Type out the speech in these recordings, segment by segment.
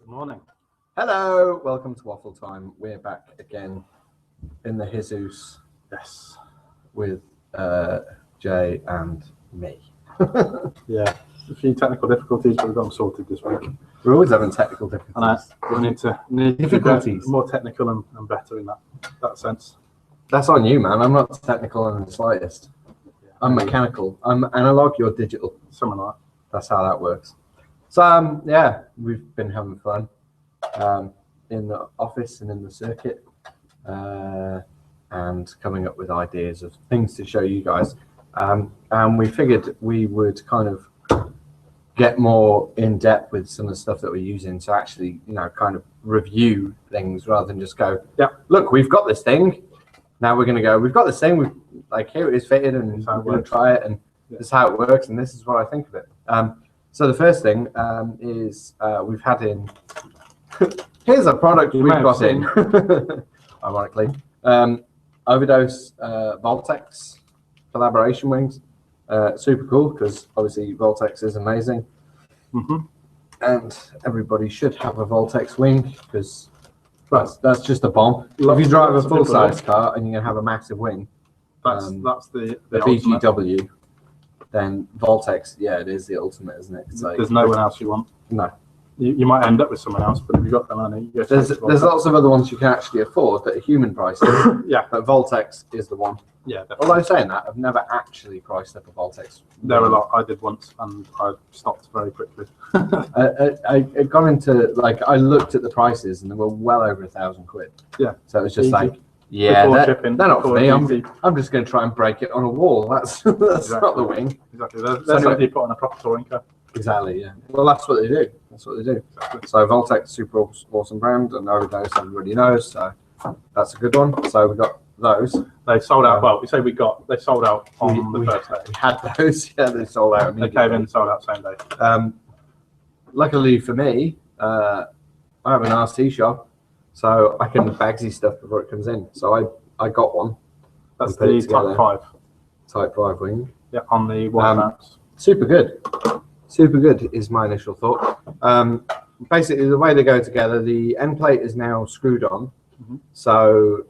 Good morning. Hello, welcome to Waffle Time. We're back again in the Jesus, Yes. with Jay and me. Yeah, a few technical difficulties, but we've got them sorted this week. We're always having technical difficulties. And we need to Difficulties. be more technical and better in that sense. That's on you, man. I'm not technical in the slightest. I'm mechanical. I'm analog, you're digital. Something like That's how that works. So, yeah, we've been having fun in the office and in the circuit and coming up with ideas of things to show you guys. And we figured we would kind of get more in depth with some of the stuff that we're using to actually, kind of review things rather than just go, yeah, look, we've got this thing. Now we're going to go, we've got this thing, here it is fitted, and we're going to try it, and this is how it works, and this is what I think of it. So the first thing is we've had in, here's a product we've got in, ironically, Overdose Voltex collaboration wings. Super cool, because obviously Voltex is amazing. And everybody should have a Voltex wing, because that's just a bomb. If you drive a full-size car and you're going to have a massive wing, that's the BGW, then Voltex, yeah, it is the ultimate, isn't it? There's no one else you want. No. You might end up with someone else, but if you've got the money, you there's lots of other ones you can actually afford that are human prices. Yeah. But Voltex is the one. Yeah, definitely. Although saying that, I've never actually priced up a Voltex. There are a lot. I did once, and I stopped very quickly. I got into, I looked at the prices, and they were well over £1,000. Yeah. So it was just Easy. Yeah, they're not for me. Easy. I'm just going to try and break it on a wall. That's Exactly. not the wing. Exactly. That's what you put on a proper touring car. Exactly, yeah. Well, that's what they do. That's what they do. Exactly. So Voltex, super awesome brand, and Overdose, everybody knows. So that's a good one. So we got those. They sold out. Well, we say they sold out on the first day. We had those. Yeah, they sold out. They came in and sold out same day. Luckily for me, I have an RC shop, so I can bagsy stuff before it comes in. So I got one. That's the Type 5. Type 5 wing. Yeah, on the one super good. Super good is my initial thought. Basically, the way they go together, the end plate is now screwed on. So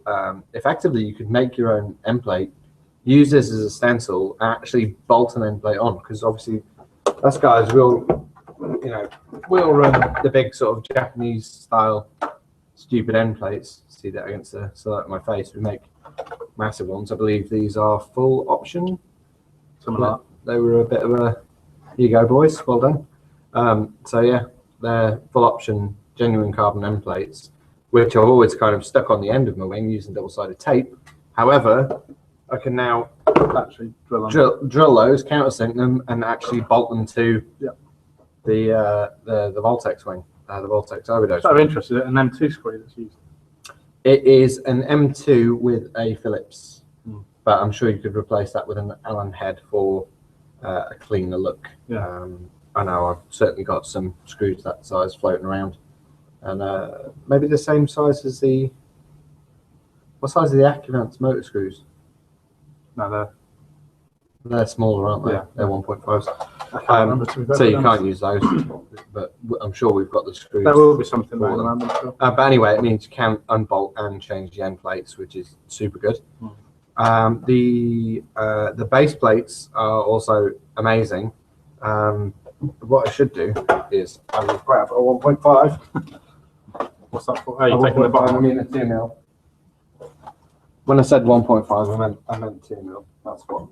effectively, you could make your own end plate, use this as a stencil, and actually bolt an end plate on. Because obviously, us guys we'll run the big sort of Japanese style stupid end plates. See that against the silhouette of my face? We make massive ones. I believe these are full option. Something like that. They were a bit of a, here you go, boys, well done. So yeah, they're full option genuine carbon end plates, which I've always kind of stuck on the end of my wing using double-sided tape. However, I can now Actually drill those, countersink them, and actually bolt them to the Voltex wing, the Voltex Overdose. Out of interest, is it an M2 screw that's used? It is an M2 with a Phillips, but I'm sure you could replace that with an Allen head for a cleaner look. Yeah. I know I've certainly got some screws that size floating around, and maybe the same size as what size are the Accuvance motor screws? No, they're smaller, aren't they? Yeah. They're 1.5s. so You can't use those, but I'm sure we've got the screws. there will be something there. Sure. But anyway, it means you can unbolt and change the end plates, which is super good. The base plates are also amazing. What I should do is I will grab a 1.5. What's that for? Oh, you're taking the bottom. I mean a 2 mil. When I said 1.5, I meant 2 mil. That's what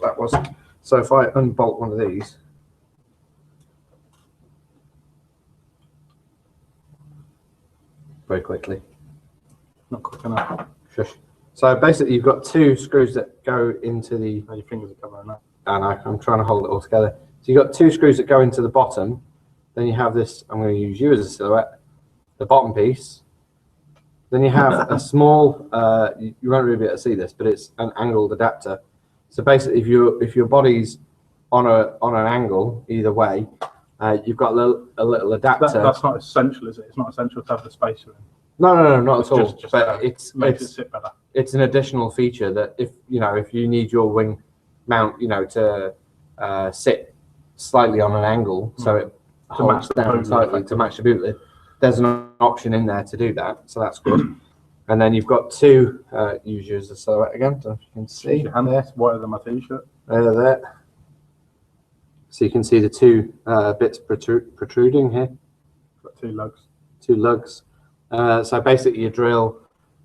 that was. So if I unbolt one of these, very quickly. Not quick enough. Shush. So basically, you've got 2 screws that go into the. Oh, your fingers are covering that. And I'm trying to hold it all together. So you've got 2 screws that go into the bottom. Then you have this. I'm going to use you as a silhouette. The bottom piece. Then you have a small. You won't really be able to see this, but it's an angled adapter. So basically, if your body's on an angle either way, you've got a little adapter. That's not essential, is it? It's not essential to have the spacer in. No, not at all. Just but makes it sit better. It's an additional feature that if you need your wing mount, to sit slightly on an angle, so match the down boot tightly lid. to match the boot lid. There's an option in there to do that, so that's good. And then you've got two, use yours as a silhouette again, so you can see Your hand there. is whiter than my t-shirt. There. So you can see the two bits protruding here. Got two lugs. Two lugs. So basically you drill,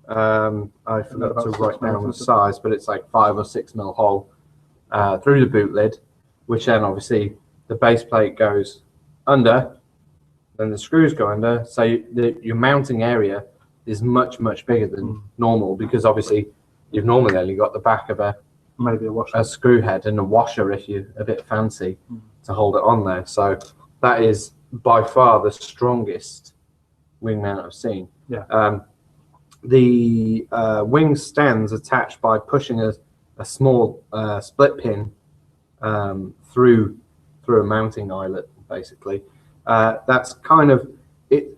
I forgot to write down the size, but it's like 5 or 6 mil hole through the boot lid, which then obviously the base plate goes under, then the screws go under. So your mounting area is much bigger than normal, because obviously you've normally only got the back of maybe a washer, a screw head and a washer if you're a bit fancy to hold it on there. So that is by far the strongest wing mount I've seen. Yeah. The wing stands attached by pushing a small split pin through a mounting eyelet, basically. That's kind of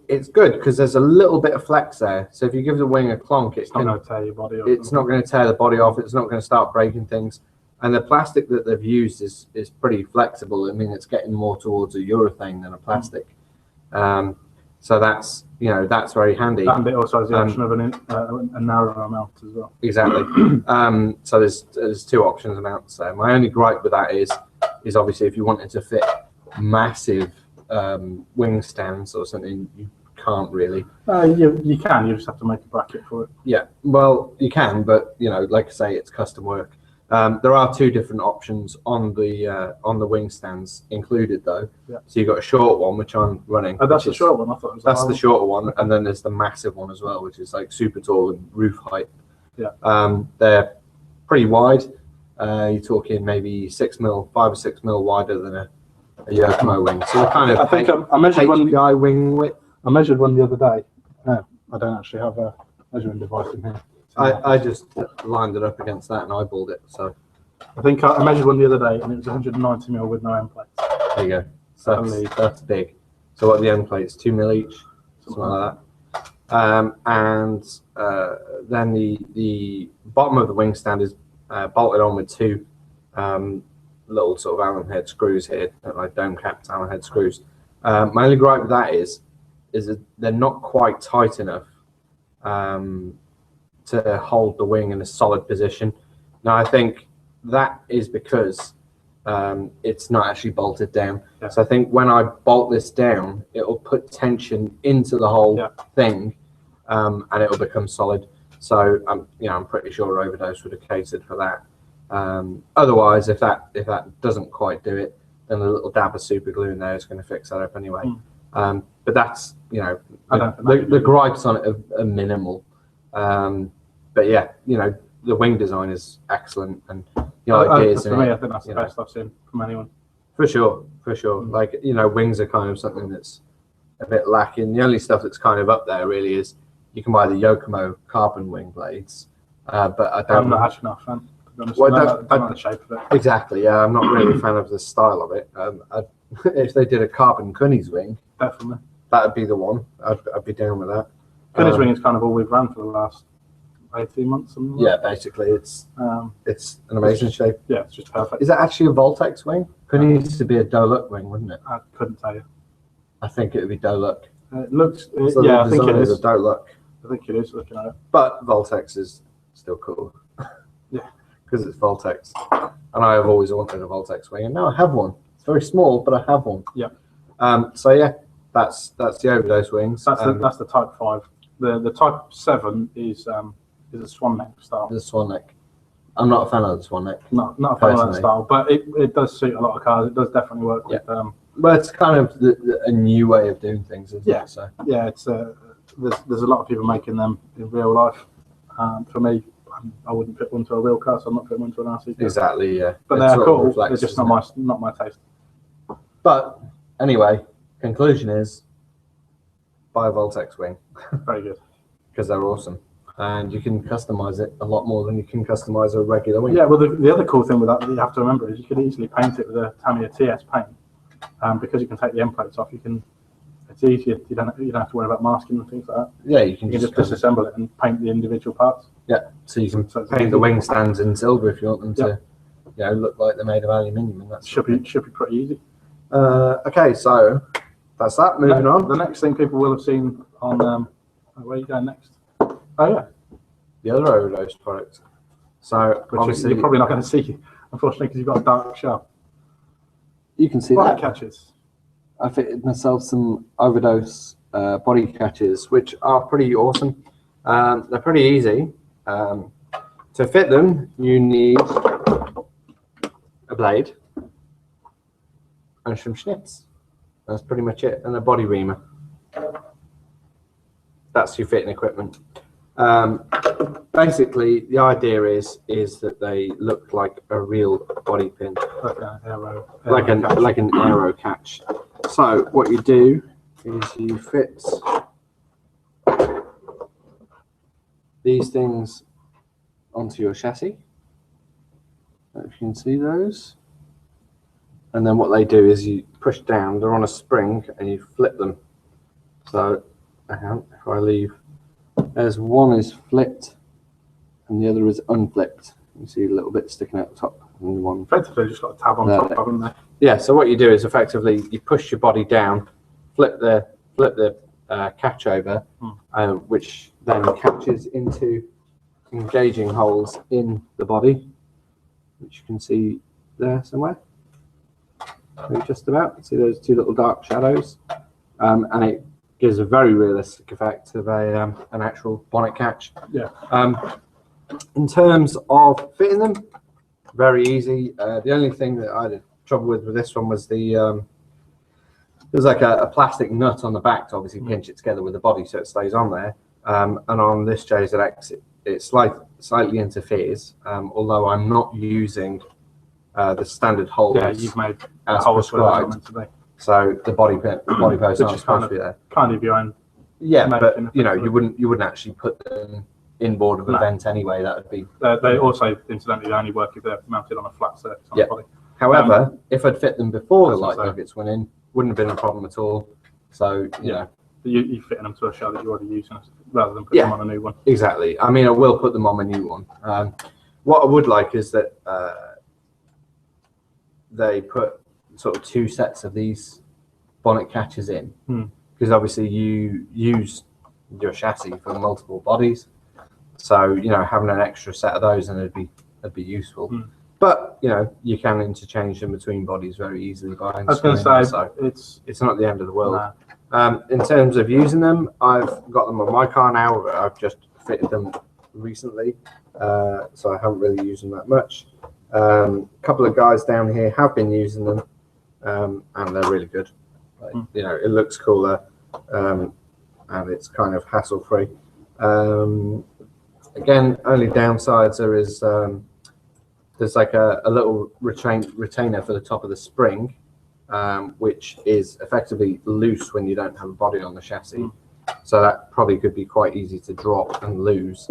it's good because there's a little bit of flex there. So if you give the wing a clonk, it's not going to tear your body off. It's not going to tear the body off. It's not going to start breaking things. And the plastic that they've used is pretty flexible. I mean, it's getting more towards a urethane than a plastic. So that's that's very handy. And it also has the option of a narrower mount as well. Exactly. So there's two options of mounts there. My only gripe with that is obviously if you wanted to fit massive wing stands or something, you can't really. You can. You just have to make a bracket for it. Yeah. Well, you can, but like I say, it's custom work. There are two different options on the wing stands included, though. Yeah. So you've got a short one, which I'm running. Oh, that's the short one. I thought it was that's the shorter one, and then there's the massive one as well, which is like super tall and roof height. Yeah. They're pretty wide. You're talking maybe 5 or 6 mil wider than a Yokomo wing. So they're kind of I think I measured HPI wing width. I measured one the other day. No, I don't actually have a measuring device in here. I just lined it up against that and eyeballed it. So I think I measured one the other day, and it was 190 mil with no end plates. There you go. So that's big. So what are the end plates? 2 mil each, something like that. And then the bottom of the wing stand is bolted on with two little sort of Allen head screws here, like dome capped Allen head screws. My only gripe with that is that they're not quite tight enough to hold the wing in a solid position. Now I think that is because it's not actually bolted down. Yeah. So I think when I bolt this down, it will put tension into the whole thing, and it will become solid. So I'm pretty sure Overdose would have catered for that. Otherwise, if that doesn't quite do it, then a little dab of super glue in there is going to fix that up anyway. But that's the gripes on it are minimal. But yeah, the wing design is excellent, and ideas. For me, I think that's the best I've seen from anyone. For sure. Like wings are kind of something that's a bit lacking. The only stuff that's kind of up there really is you can buy the Yokomo carbon wing blades, but I'm not actually not a fan. Well, I don't like the shape of it. Exactly. Yeah, I'm not really a fan of the style of it. If they did a carbon Cunny's wing, definitely that'd be the one. I'd be down with that. Cunny's wing is kind of all we've ran for the last 18 months. Yeah, basically, it's an amazing shape. Yeah, it's just perfect. Is that actually a Voltex wing? Cunny used to be a Doluk wing, wouldn't it? I couldn't tell you. I think it would be Doluk. It looks. So yeah, I think it is a Doluk. I think it is looking at it. But Voltex is still cool. Yeah. Because it's Voltex, and I have always wanted a Voltex wing, and now I have one. It's very small, but I have one. Yeah. So yeah, that's the Overdose wings. That's the Type 5. The Type 7 is a swan neck style. The swan neck. I'm not a fan of the swan neck. Not a fan of that style, but it does suit a lot of cars. It does definitely work with. Well, it's kind of a new way of doing things, isn't it? So yeah, it's there's a lot of people making them in real life. For me, I wouldn't fit one to a real car, so I'm not fitting one to an RC car. Exactly, yeah. But they're cool. They're just not my taste. But anyway, conclusion is buy a Voltex wing. Very good. Because they're awesome, and you can customize it a lot more than you can customize a regular wing. Yeah. Well, the other cool thing with that you have to remember is you can easily paint it with a Tamiya TS paint, because you can take the end plates off. It's easier. You don't have to worry about masking and things like that. Yeah, you can just disassemble it and paint the individual parts. Yeah, so you can paint the wing stands in silver if you want them to, look like they're made of aluminium, and that should be pretty easy. Okay, so that's that. Moving on. The next thing people will have seen on where are you going next? Oh yeah, the other Overdose product. So obviously you're probably not going to see, unfortunately, because you've got a dark shell. You can see body that. catches. I fitted myself some Overdose body catches, which are pretty awesome. They're pretty easy. To fit them, you need a blade and some snips. That's pretty much it, and a body reamer. That's your fitting equipment. Basically, the idea is that they look like a real body pin, like an aero catch. So what you do is you fit these things onto your chassis. If you can see those, and then what they do is you push down. They're on a spring, and you flip them. So, if I leave, there's one is flipped, and the other is unflipped. You see a little bit sticking out the top, and one effectively just got a tab on top of them there. Yeah. So what you do is effectively you push your body down, flip the catch over, which then catches into engaging holes in the body, which you can see there somewhere. Maybe just about. See those two little dark shadows, and it gives a very realistic effect of an actual bonnet catch. Yeah. In terms of fitting them, very easy. The only thing that I had trouble with this one was there's like a plastic nut on the back to obviously pinch it together with the body so it stays on there. And on this JZX, it slightly interferes, although I'm not using the standard holes. Yeah, you've made as holes prescribed. So the body posts aren't supposed to be there. Kind of your own. Yeah, but you know, you wouldn't actually put them inboard of a vent anyway. That would be. They also incidentally only work if they're mounted on a flat surface on the body. However, if I'd fit them before the light nuggets went in, wouldn't have been a problem at all. So you know, you fitting them to a shell that you're already using rather than putting them on a new one. Exactly. I mean, I will put them on my new one. What I would like is that they put sort of 2 sets of these bonnet catches in, because obviously you use your chassis for multiple bodies, so you know, having an extra set of those and it'd be useful. But you know, you can interchange them between bodies very easily by. I was going to say, so it's not the end of the world. In terms of using them, I've got them on my car now. I've just fitted them recently, so I haven't really used them that much. A couple of guys down here have been using them, and they're really good. Like, you know, it looks cooler, and it's kind of hassle-free. Again, only downsides there is there's like a little retainer for the top of the spring, which is effectively loose when you don't have a body on the chassis. So that probably could be quite easy to drop and lose.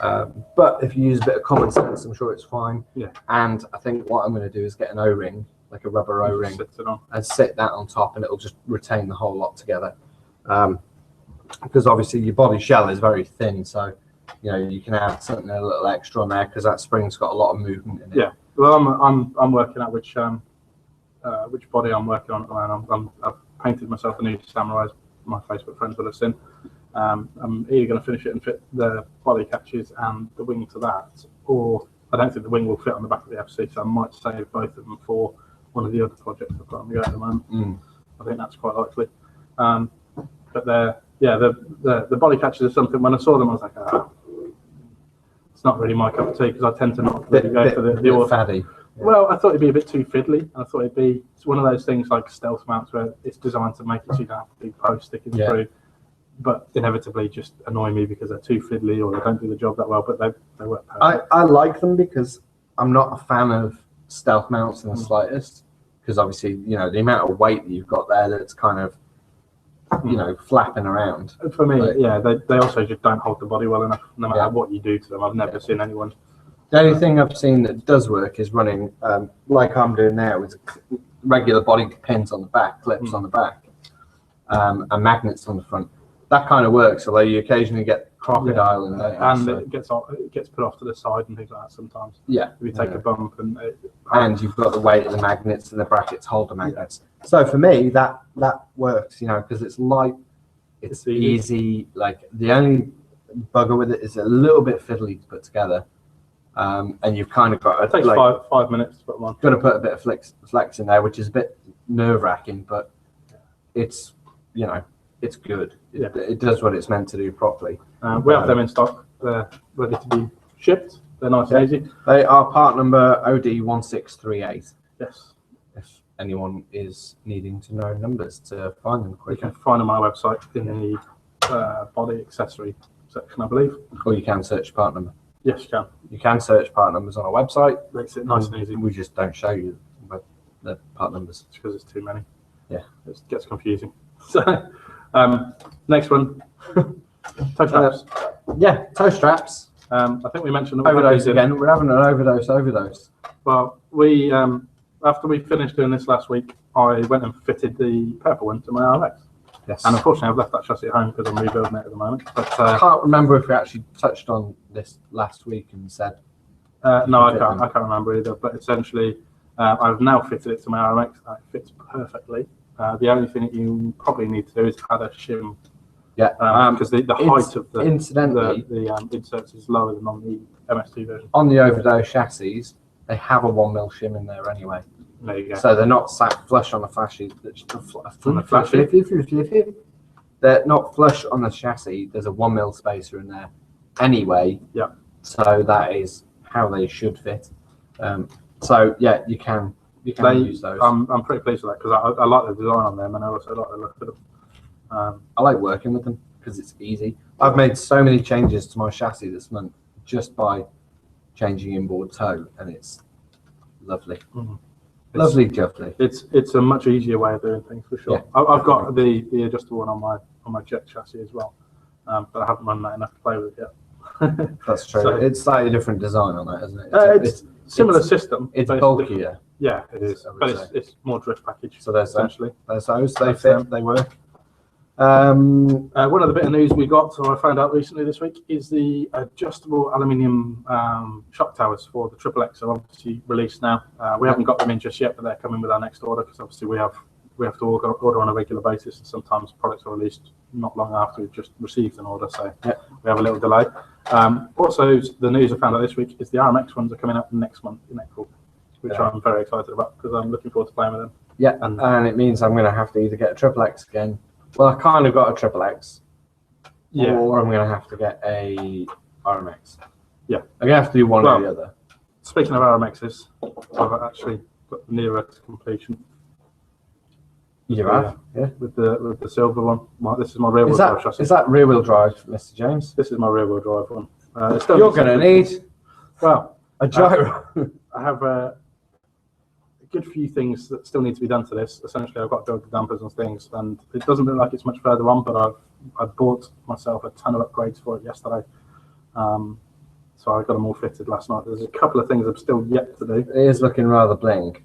But if you use a bit of common sense, I'm sure it's fine. Yeah. And I think what I'm going to do is get an O-ring, like a rubber O-ring, and sit that on top, and it'll just retain the whole lot together. Because obviously your body shell is very thin, so you know, you can add something a little extra on there because that spring's got a lot of movement in it. Yeah. Well, I'm working out which body I'm working on at the moment. I've painted myself a new Samurai. My Facebook friends will have seen. I'm either going to finish it and fit the body catches and the wing to that, or I don't think the wing will fit on the back of the FC, so I might save both of them for one of the other projects I've got on the go at the moment. I think that's quite likely. But the body catches are something. When I saw them, I was like, it's not really my cup of tea, because I tend to not really go for the fatty. Yeah. Well, I thought it'd be a bit too fiddly. I thought it's one of those things like stealth mounts where it's designed to make it so you don't have big posts sticking through, but inevitably just annoy me because they're too fiddly or they don't do the job that well. But they work perfect. I like them because I'm not a fan of stealth mounts in the slightest, because obviously, you know, the amount of weight that you've got there that's kind of, you know, flapping around. For me, they also just don't hold the body well enough, no matter what you do to them. I've never seen anyone. The only thing I've seen that does work is running, like I'm doing now, with regular body pins on the back, clips on the back, and magnets on the front. That kind of works, although you occasionally get crocodile and it gets put off to the side and things like that sometimes. Yeah. If you take a bump and you've got the weight of the magnets and the brackets hold the magnets. Yeah. So for me, that works, because it's light, it's easy. Like the only bugger with it is a little bit fiddly to put together. And you've kind of got it takes 5 minutes to put one. Got to put a bit of flex in there, which is a bit nerve-wracking, but it's it's good. It does what it's meant to do properly. We have them in stock. They're ready to be shipped. They're nice and easy. They are part number OD1638. Yes. If anyone is needing to know numbers to find them quicker, you can find them on our website in the body accessory section, I believe. Or you can search part number. Yes, you can. You can search part numbers on our website. Makes it nice and easy. We just don't show you the part numbers. It's because it's too many. Yeah. It gets confusing. So, next one. Toe straps. Yeah, toe straps. I think we mentioned Overdose again. We're having an overdose. Well, we after we finished doing this last week, I went and fitted the purple one to my RMX. Yes. And unfortunately, I've left that chassis at home because I'm rebuilding it at the moment. But I can't remember if we actually touched on this last week and said. No, I can't remember either. But essentially, I've now fitted it to my RMX. And it fits perfectly. The only thing that you probably need to do is add a shim. Yeah. Because the height of the incidentally inserts is lower than on the MST version. On the Overdose chassis, they have a 1mm shim in there anyway. There you go. So they're not sat flush on the chassis. They're not flush on the chassis. There's a 1mm spacer in there anyway. Yeah. So that is how they should fit. So yeah, you can use those. I'm pretty pleased with that because I like the design on them and I also like the look of them. I like working with them because it's easy. I've made so many changes to my chassis this month just by changing inboard toe, and it's lovely. Mm-hmm. Lovely, jubbly. It's a much easier way of doing things for sure. Yeah, I've got the adjustable one on my jet chassis as well, but I haven't run that enough to play with it yet. That's true. So, it's slightly different design on that, isn't it? It's similar system. It's bulkier. Yeah, it is. But it's more drift package. So there's essentially. There's those. They fit. They work. One other bit of news we got, or I found out recently this week, is the adjustable aluminium shock towers for the XXX are obviously released now. We haven't got them in just yet, but they're coming with our next order because obviously we have to order on a regular basis, and sometimes products are released not long after we've just received an order, so we have a little delay. Also, the news I found out this week is the RMX ones are coming out next month in April, which I'm very excited about because I'm looking forward to playing with them. Yeah, and it means I'm going to have to either get a XXX again. Well, I kind of got a XXX, or I'm going to have to get a RMX. Yeah, I'm going to have to do one or the other. Speaking of RMXs, I've actually got nearer to completion. You have, yeah, with the silver one. This is my rear wheel drive chassis. Is that rear wheel drive, Mr. James? This is my rear wheel drive one. You're going to need a gyro. I have a good few things that still need to be done to this. Essentially, I've got to build the dampers and things, and it doesn't look like it's much further on, but I've bought myself a ton of upgrades for it yesterday. So I got them all fitted last night. There's a couple of things I've still yet to do. It is looking rather bling.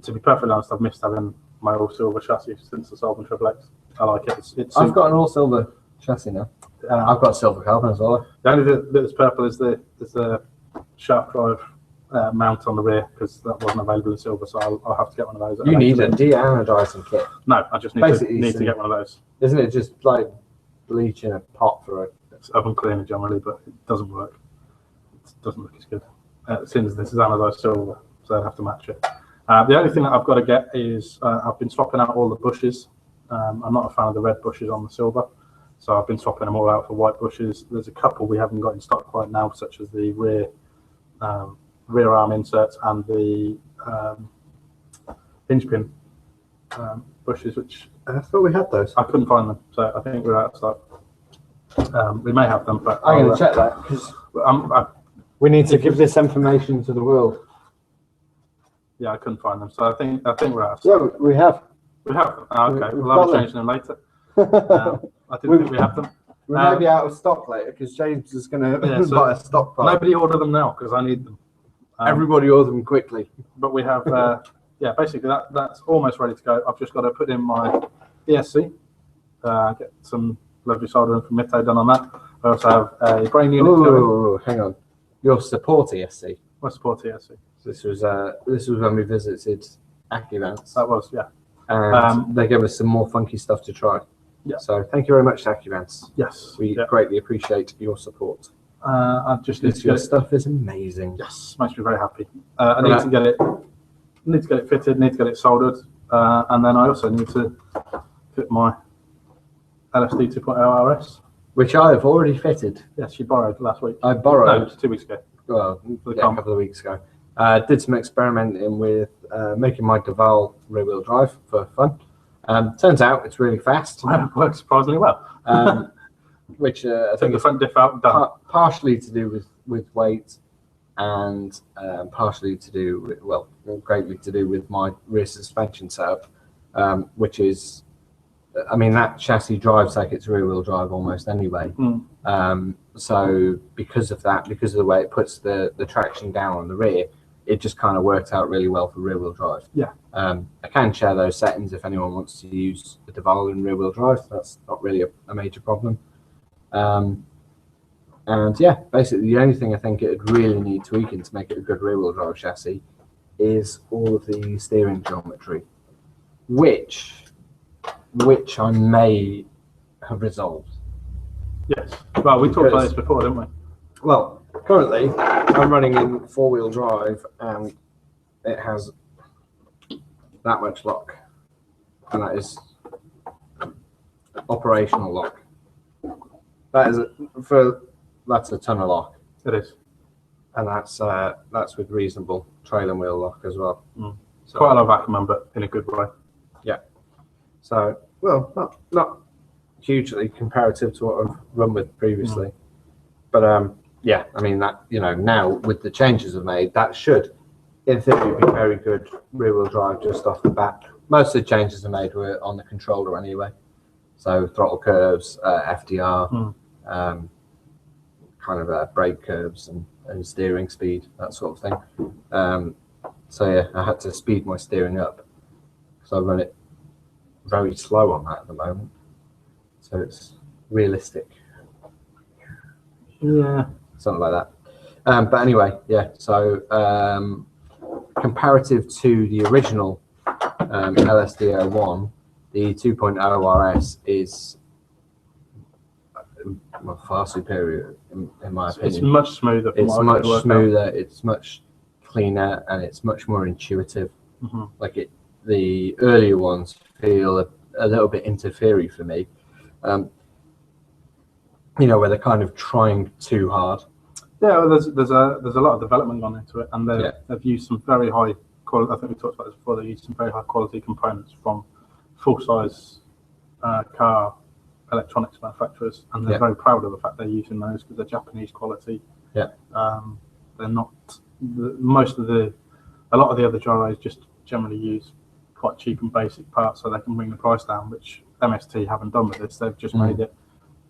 To be perfectly honest, I've missed having my all silver chassis since the Solvent XXX. I like it. I've got an all silver chassis now. I've got silver carbon as well. The only bit that's purple is the shaft drive mount on the rear because that wasn't available in silver, so I'll have to get one of those. You need a de-anodizing kit. No, I just need to get one of those. Isn't it just like bleach in a pot for it? It's oven cleaner generally, but it doesn't work. It doesn't look as good. Since this is anodized silver, so I'd have to match it. The only thing that I've got to get is I've been swapping out all the bushes. I'm not a fan of the red bushes on the silver, so I've been swapping them all out for white bushes. There's a couple we haven't got in stock right now, such as the rear arm inserts and the hinge pin bushes, which I thought we had those. I couldn't find them, so I think we're out of stock. We may have them, but I'm going to check that because we need to give this information to the world. Yeah, I couldn't find them, so I think we're out of stock. Yeah, we have. We have them. Okay, we'll have to change them later. I didn't think we have them. We may be out of stock later because James is going to buy a stockpile. Nobody order them now because I need them. Everybody order them quickly. But we have, basically that's almost ready to go. I've just got to put in my ESC, get some lovely soldering from Mitto done on that. I also have a brain unit. Oh, hang on. Your support ESC. My support ESC. This was when we visited Accuvance. That was, yeah. And they gave us some more funky stuff to try. Yeah. So thank you very much, Accuvance. Yes. We greatly appreciate your support. I just need to your stuff is amazing. Yes, makes me very happy. I need to get it fitted, need to get it soldered, and then I also need to fit my LSD 2.0 RS. Which I have already fitted. Yes, you borrowed last week. I borrowed 2 weeks ago. Well, a couple of weeks ago. Did some experimenting with making my Duval rear-wheel drive for fun. Turns out it's really fast. Well, it works surprisingly well. Which I think the front diff out done. Partially to do with weight, and partially to do with, well, greatly to do with my rear suspension setup, which is, I mean, that chassis drives like it's rear-wheel drive almost anyway. So because of that, because of the way it puts the traction down on the rear, it just kind of worked out really well for rear-wheel drive. Yeah. I can share those settings if anyone wants to use the Duval in rear-wheel drive. That's not really a major problem. And yeah, basically the only thing I think it'd really need tweaking to make it a good rear-wheel drive chassis is all of the steering geometry, which I may have resolved. Yes. Well, we talked about this before, didn't we? Well, currently I'm running in four-wheel drive and it has that much lock, and that is operational lock. That is that's a ton of lock. It is, and that's with reasonable trailing wheel lock as well. So, quite a lot of Ackerman, but in a good way. Yeah. So, well, not hugely comparative to what I've run with previously, but yeah, I mean that, you know, now with the changes I've made, that should, in theory, be very good rear-wheel drive just off the bat. Most of the changes I made were on the controller anyway, so throttle curves, FDR, kind of brake curves and steering speed, that sort of thing. So yeah, I had to speed my steering up because I run it very slow on that at the moment, so it's realistic. Yeah, something like that. But anyway, yeah. So comparative to the original LSD-01, the 2.0 RS is far superior in my opinion. It's much smoother. It's much smoother. It's much cleaner, and it's much more intuitive. Like the earlier ones feel a little bit interfering for me. You know, where they're kind of trying too hard. Yeah, well, there's a lot of development gone into it, and they've used some very high quality. I think we talked about this before. They used some very high quality components from full size car electronics manufacturers, and they're very proud of the fact they're using those because they're Japanese quality. Yeah. They're not a lot of the other gyros just generally use quite cheap and basic parts so they can bring the price down, which MST haven't done with this. They've just made it.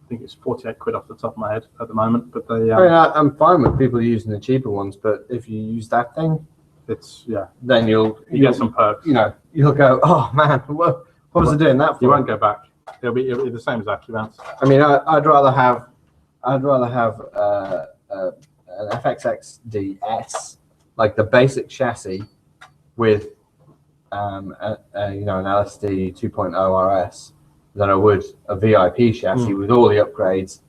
I think it's 48 quid off the top of my head at the moment, but they. I mean, I'm fine with people using the cheaper ones, but if you use that thing, it's then you'll get some perks. You know, you'll go, oh man, what was I doing that for? You won't go back. It'll be the same as Accuvance. I mean, I'd rather have an FXXD S, like the basic chassis, with you know, an LSD 2.0 RS, than I would a VIP chassis with all the upgrades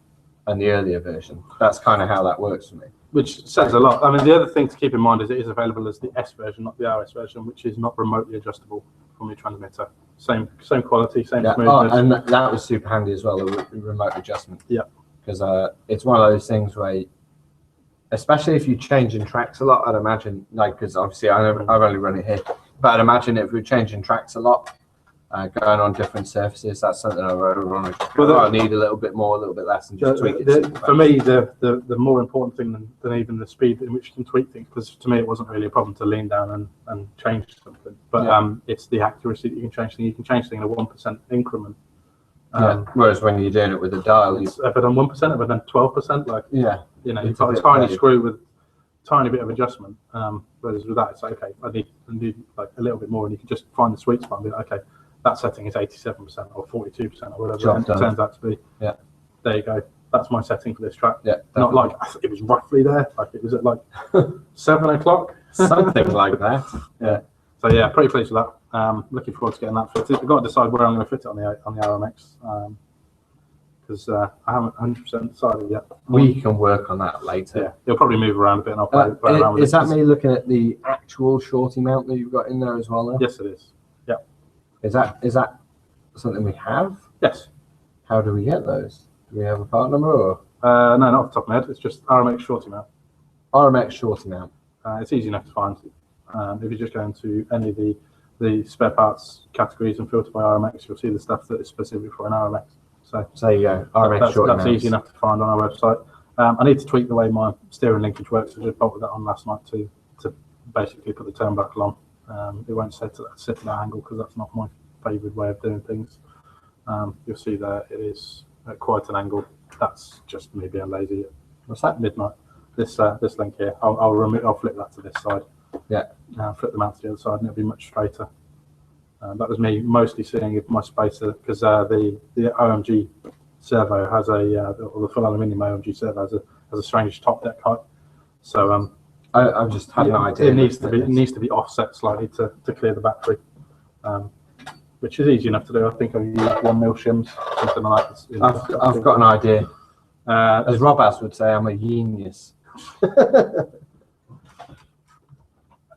and the earlier version. That's kind of how that works for me. Which says a lot. I mean, the other thing to keep in mind is it is available as the S version, not the RS version, which is not remotely adjustable from your transmitter. Same quality, same smoothness. Oh, and that was super handy as well, the remote adjustment. Yeah. Because it's one of those things where, especially if you change in tracks a lot, I'd imagine, like, because obviously I've only run it here, but I'd imagine if we're changing tracks a lot, going on different surfaces, that's something I run. I need a little bit more, a little bit less, and just tweak it. For me, the more important thing than even the speed in which you can tweak things, because to me it wasn't really a problem to lean down and change something, but it's the accuracy that you can change things. You can change things in a 1% increment. Whereas when you're doing it with a dial, if I've done 1%, if I've done 12%, like you know, you've got a tiny screw with tiny bit of adjustment. Whereas with that, it's like, okay, I need like a little bit more, and you can just find the sweet spot and be like, okay, that setting is 87% or 42% or whatever it turns out to be. Yeah. There you go. That's my setting for this track. Yeah, not like it was roughly there. Like it was at like 7 o'clock, something like that. Yeah. So yeah, pretty pleased with that. Looking forward to getting that fitted. I've got to decide where I'm going to fit it on the RMX because I haven't 100% decided yet. We can work on that later. Yeah, you'll probably move around a bit, and I'll play around with it. Is that me looking at the actual shorty mount that you've got in there as well? Now? Yes, it is. Yeah. Is that something we have? Yes. How do we get those? Do we have a part number or? No, not off the top of my head. It's just RMX shorty mount. RMX shorty mount. It's easy enough to find. If you just go into any of the spare parts categories and filter by RMX, you'll see the stuff that is specific for an RMX. So there you go. RMX that's easy enough to find on our website. I need to tweak the way my steering linkage works. I just bolted that on last night to basically put the turnbuckle on. It won't sit at that angle because that's not my favoured way of doing things. You'll see there it is at quite an angle. That's just me being lazy. What's that? Midnight. This link here. I'll flip that to this side. Yeah. Flip them out to the other side, and it'll be much straighter. That was me mostly seeing if my spacer, because the OMG servo has or the full aluminium OMG servo has a strange top deck height. So I've just had an idea. It needs to be offset slightly to clear the battery. Which is easy enough to do. I think I've used 1mm shims, something like that. I've got an idea. As Robas would say, I'm a genius.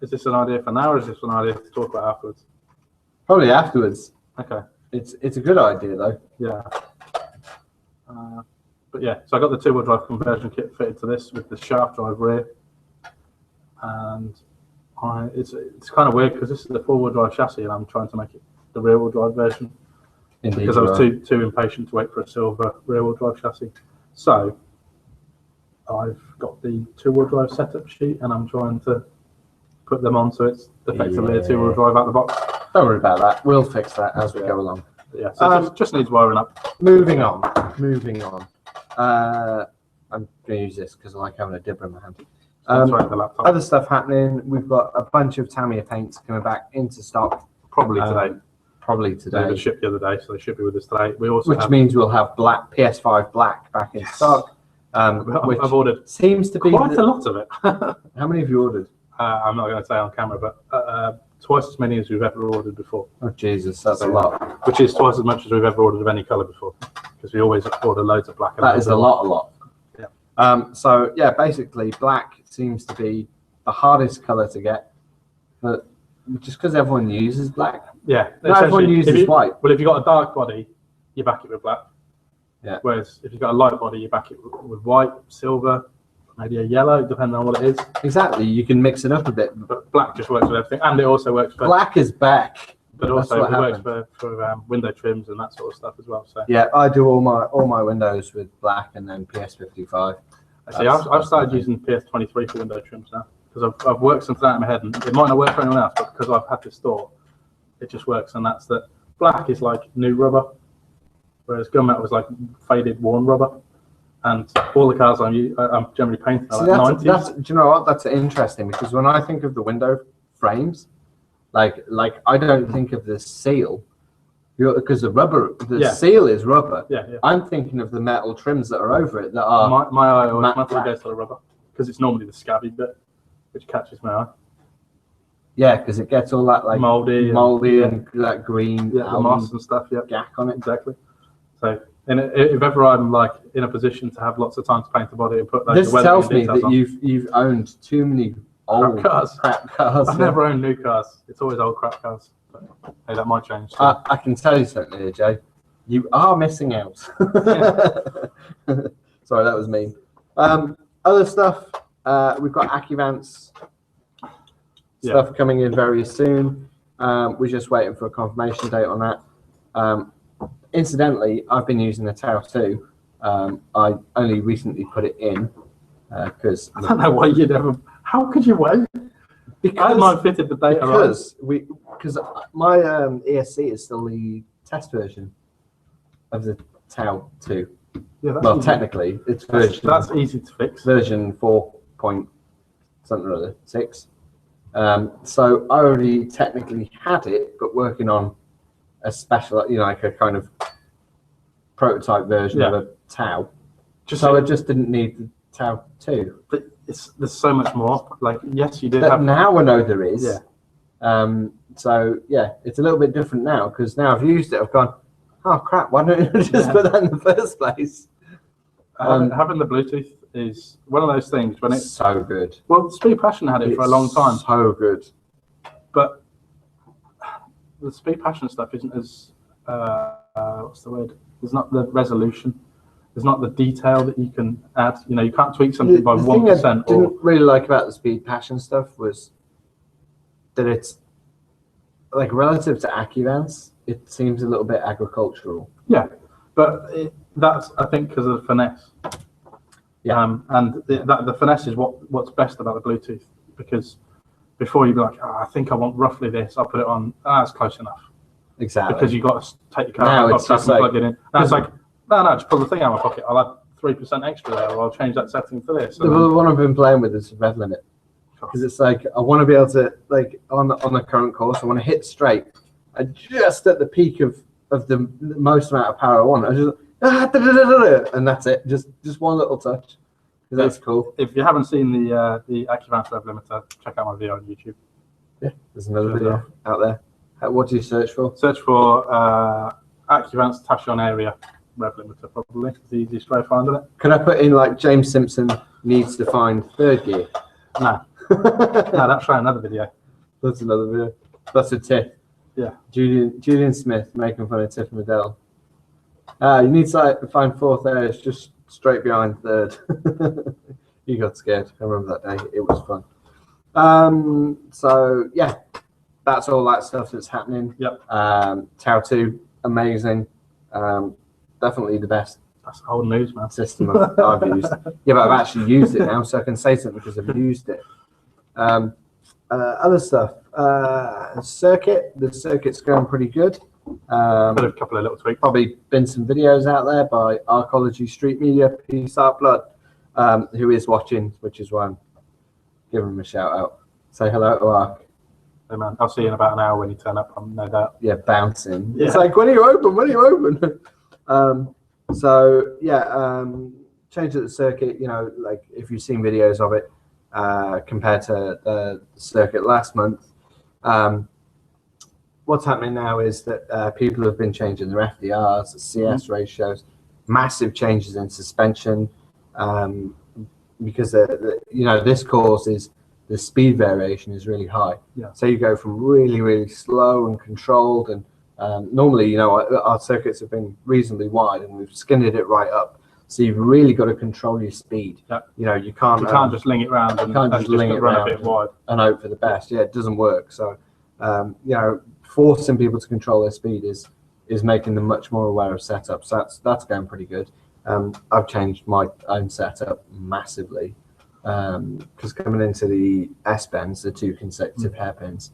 Is this an idea for now, or is this an idea to talk about afterwards? Probably afterwards. Okay. It's a good idea though. Yeah. But yeah, so I got the 2-wheel drive conversion kit fitted to this with the shaft drive rear, and it's kind of weird because this is the 4-wheel drive chassis, and I'm trying to make it the rear-wheel drive version. Indeed, because I was too impatient to wait for a silver rear-wheel drive chassis. So I've got the 2-wheel drive setup sheet, and I'm trying to put them on so it's effectively a 2-wheel drive out the box. Don't worry about that. We'll fix that as we go along. Yeah, so just needs wiring up. Moving on. I'm going to use this because I like having a dibber in my hand. The laptop. Other stuff happening. We've got a bunch of Tamiya paints coming back into stock. Probably today. They were shipped the other day, so they should be with us today. We also which means we'll have black PS5 black back in stock. Which I've ordered. Seems to be quite a lot of it. How many have you ordered? I'm not going to say on camera, but twice as many as we've ever ordered before. Oh Jesus, that's a lot. Which is twice as much as we've ever ordered of any colour before, because we always order loads of black. That is a lot. Yeah. So yeah, basically black seems to be the hardest colour to get, but just because everyone uses black. Yeah. Not everyone uses white. Well, if you've got a dark body, you back it with black. Yeah. Whereas if you've got a light body, you back it with white, silver, maybe a yellow, depending on what it is. Exactly. You can mix it up a bit. But black just works with everything, and it also works for black is back. But also it works for window trims and that sort of stuff as well. So yeah, I do all my windows with black and then PS55. See, I've started using PS23 for window trims now because I've worked something out in my head, and it might not work for anyone else, but because I've had this thought, it just works. And that's that black is like new rubber, whereas gunmetal was like faded, worn rubber. And all the cars I'm generally painting are like 90s. Do you know what? That's interesting because when I think of the window frames, like I don't think of the seal, because the seal is rubber. Yeah. I'm thinking of the metal trims that are over it that are. My eye automatically goes to the rubber because it's normally the scabby bit which catches my eye. Yeah, because it gets all that like moldy and that green, the moss and stuff. Yeah, gack on it. Exactly. So, and if ever I'm like in a position to have lots of time to paint the body and put those. This tells me that you've owned too many old crap cars. I've never owned new cars. It's always old crap cars. But, hey, that might change. I can tell you something here, Jay. You are missing out. Sorry, that was mean. Other stuff. We've got Accuvance stuff coming in very soon. We're just waiting for a confirmation date on that. Incidentally, I've been using the Tau 2. I only recently put it in because I don't know why you'd ever. How could you wait? Because I had mine fitted the data because my ESC is still the test version of the Tau 2. Yeah, well, technically, it's version. That's easy to fix. Version 4 point something or other 6. So I already technically had it, but working on a special, like a kind of prototype version of a Tau. So it just didn't need the Tau 2. But there's so much more. Like, yes, you did But have. now I know there is. Yeah. So yeah, it's a little bit different now because now I've used it. I've gone, oh crap! Why don't you just put that in the first place? Having the Bluetooth is one of those things when it's so good. Well, Speed Passion had it for a long time. So good. But the Speed Passion stuff isn't as what's the word? There's not the resolution. There's not the detail that you can add. You know, you can't tweak something by 1%. The thing I didn't really like about the Speed Passion stuff was that it's like relative to AccuVance, it seems a little bit agricultural. Yeah, but that's I think because of the finesse. Yeah, and the finesse is what's best about the Bluetooth, because before you'd be like, oh, I think I want roughly this. I'll put it on. That's close enough. Exactly. Because you've got to take your car out and plug it in. Now it's like, no, just pull the thing out of my pocket. I'll add 3% extra there, or I'll change that setting for this. The one I've been playing with is rev limit. Because it's like I want to be able to, like on the current course, I want to hit straight, and just at the peak of the most amount of power I want, I just and that's it, just one little touch. That's cool. If you haven't seen the AccuVance rev limiter, check out my video on YouTube. Yeah, there's another video out there. What do you search for? Search for AccuVance Tashion area rev limiter. Probably it's the easiest way of finding it. Can I put in like James Simpson needs to find third gear? No. No, that's right. Another video. That's another video. That's a Tiff. Yeah. Julian Smith making fun of Tiff Liddell. You need to find fourth there. It's just straight behind third. You got scared. I remember that day. It was fun. So yeah, that's all that stuff that's happening. Yep. Tau 2, amazing. Definitely the best. That's old news, man. System I've used. Yeah, but I've actually used it now, so I can say something because I've used it. Other stuff. The circuit's going pretty good. Got a couple of little tweaks. Probably been some videos out there by Arcology Street Media, Peace Out Blood, who is watching, which is why I'm giving him a shout out. Say hello to Arc. Hey man, I'll see you in about an hour when you turn up. I'm no doubt. Yeah, bouncing. Yeah. It's like, when are you open? When are you open? So yeah, change of the circuit. You know, like if you've seen videos of it compared to the circuit last month. What's happening now is that people have been changing their FDRs, the CS ratios, massive changes in suspension, because you know, this course is the speed variation is really high. Yeah. So you go from really slow and controlled, and normally, you know, our circuits have been reasonably wide, and we've skinned it right up. So you've really got to control your speed. Yeah. You know, you can't just ling it around and just ling it run around a bit wide and hope for the best. Yeah, it doesn't work. So you know, forcing people to control their speed is making them much more aware of setup. So that's going pretty good. I've changed my own setup massively because coming into the S bends, the 2 consecutive hairpins,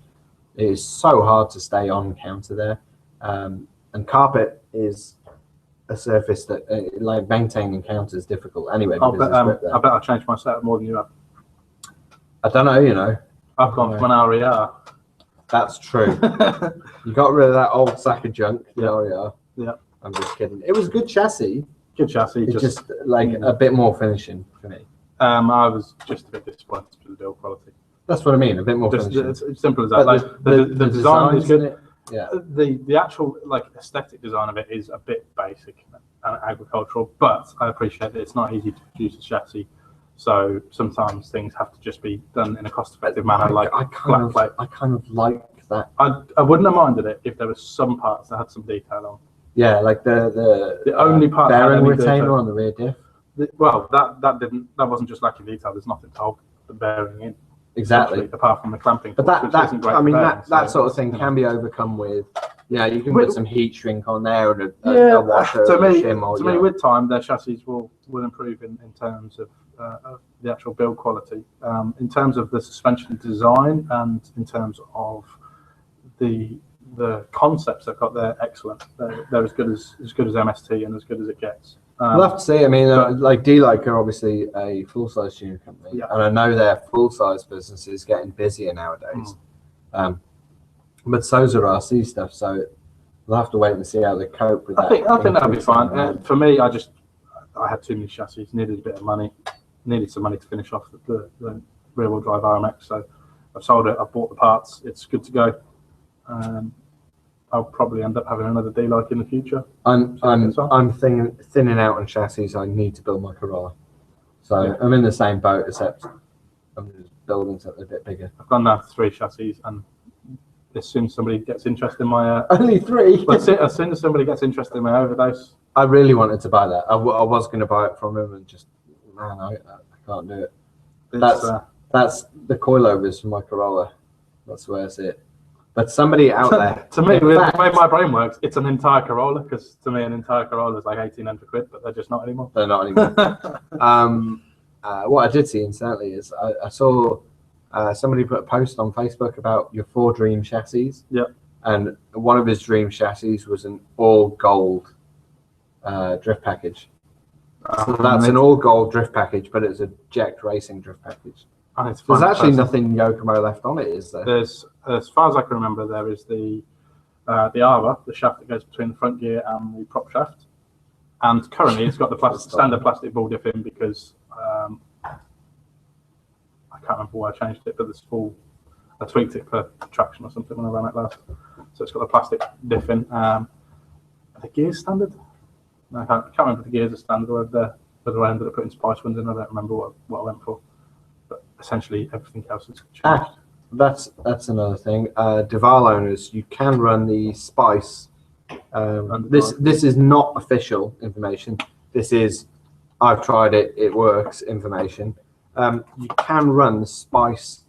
it is so hard to stay on counter there. And carpet is a surface that like maintaining counter is difficult anyway. I bet I changed my setup more than you have. I don't know, you know. I've gone from an RER. That's true. You got rid of that old sack of junk. Yeah. Yeah. I'm just kidding. It was a good chassis. Good chassis. It's just like a bit more finishing for me. I was just a bit disappointed with the build quality. That's what I mean. A bit more finishing. It's simple as that. Like the design is good. Yeah. The actual like aesthetic design of it is a bit basic and agricultural, but I appreciate that it's not easy to produce a chassis. So sometimes things have to just be done in a cost-effective manner, I kind of like that. I wouldn't have minded it if there were some parts that had some detail on. Yeah, like the only part bearing retainer on the rear diff. That wasn't just lacking detail. There's nothing to hold the bearing in. Exactly. Apart from the clamping. But that sort of thing can be overcome with. Yeah, you can put some heat shrink on there and a washer. To me, with time, their chassis will improve in terms of the actual build quality. In terms of the suspension design and in terms of the concepts they've got, they're excellent. They're as good as MST and as good as it gets. We'll have to see. I mean, like D-Like are obviously a full-size tuner company, and I know their full-size business is getting busier nowadays. But so's are RC stuff, so we'll have to wait and see how they cope with that. I think that'll be fine. For me, I I had too many chassis, needed a bit of money, needed some money to finish off the rear-wheel drive RMX. So I've sold it. I've bought the parts. It's good to go. I'll probably end up having another D-like in the future. I'm thinning out on chassis. I need to build my Corolla. So yeah. I'm in the same boat, except I'm just building something a bit bigger. I've gone down to 3 chassis, and as soon as somebody gets interested in my only 3. As soon as somebody gets interested in my Overdose, I really wanted to buy that. I was going to buy it from him, and just man, I can't do it. That's the coilovers for my Corolla. That's where I see it. But somebody out there, to me, the way my brain works, it's an entire Corolla, because to me an entire Corolla is like 1,800 quid, but they're just not anymore. They're not anymore. What I did see incidentally is I saw somebody put a post on Facebook about your 4 dream chassis. Yeah. And one of his dream chassis was an all gold drift package. So that's an all gold drift package, but it's a Jacked Racing drift package. There's actually nothing Yokomo left on it, is there? There's, as far as I can remember, there is the Ava, the shaft that goes between the front gear and the prop shaft. And currently it's got the standard plastic ball diff in, because I can't remember why I changed it, but I tweaked it for traction or something when I ran it last. So it's got the plastic diff in. Are the gears standard? No, I can't remember if the gears are standard or whether I ended up putting spice ones in. I don't remember what I went for. But essentially everything else is changed. That's another thing. Duval owners, you can run the spice. This is not official information. This is I've tried it, it works information. You can run the spice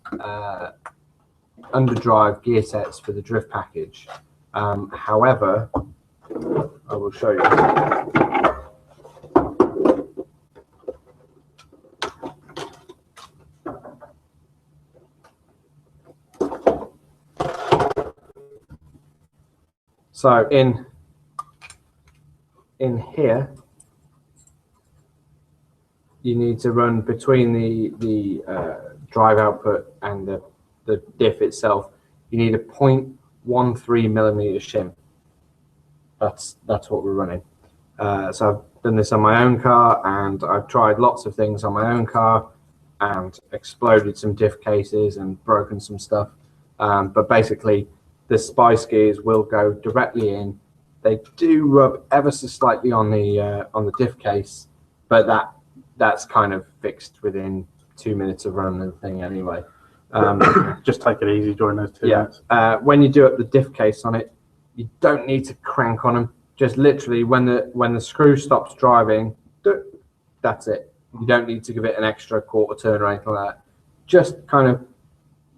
underdrive gear sets for the drift package. However, I will show you. So in here, you need to run between the drive output and the diff itself. You need a 0.13 millimeter shim. That's what we're running. So I've done this on my own car, and I've tried lots of things on my own car, and exploded some diff cases and broken some stuff. But basically, the spice gears will go directly in. They do rub ever so slightly on the diff case, but that's kind of fixed within 2 minutes of running the thing anyway. Just take it easy during those 2 minutes. When you do up the diff case on it, you don't need to crank on them. Just literally when the screw stops driving, that's it. You don't need to give it an extra quarter turn or anything like that. Just kind of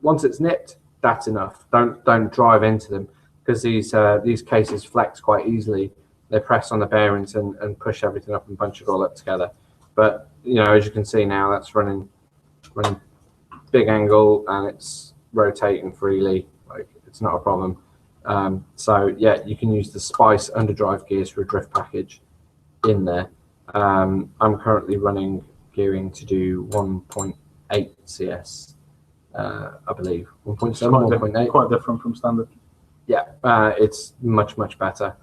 once it's nipped, that's enough. Don't drive into them, because these cases flex quite easily. They press on the bearings and push everything up and bunch it all up together. But as you can see now, that's running big angle, and it's rotating freely. Like, it's not a problem. So yeah, you can use the spice underdrive gears for a drift package in there. I'm currently running gearing to do 1.8 CS. I believe 1.7, 1.8. Quite different from standard. Yeah, it's much better.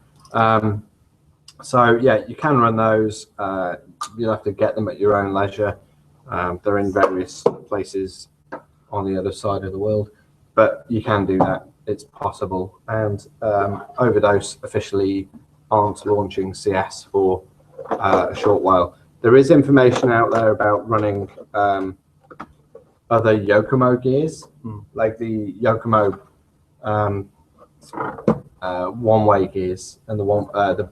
So yeah, you can run those. You'll have to get them at your own leisure. They're in various places on the other side of the world, but you can do that. It's possible. And Overdose officially aren't launching CS for a short while. There is information out there about running other Yokomo gears, like the Yokomo one-way gears and the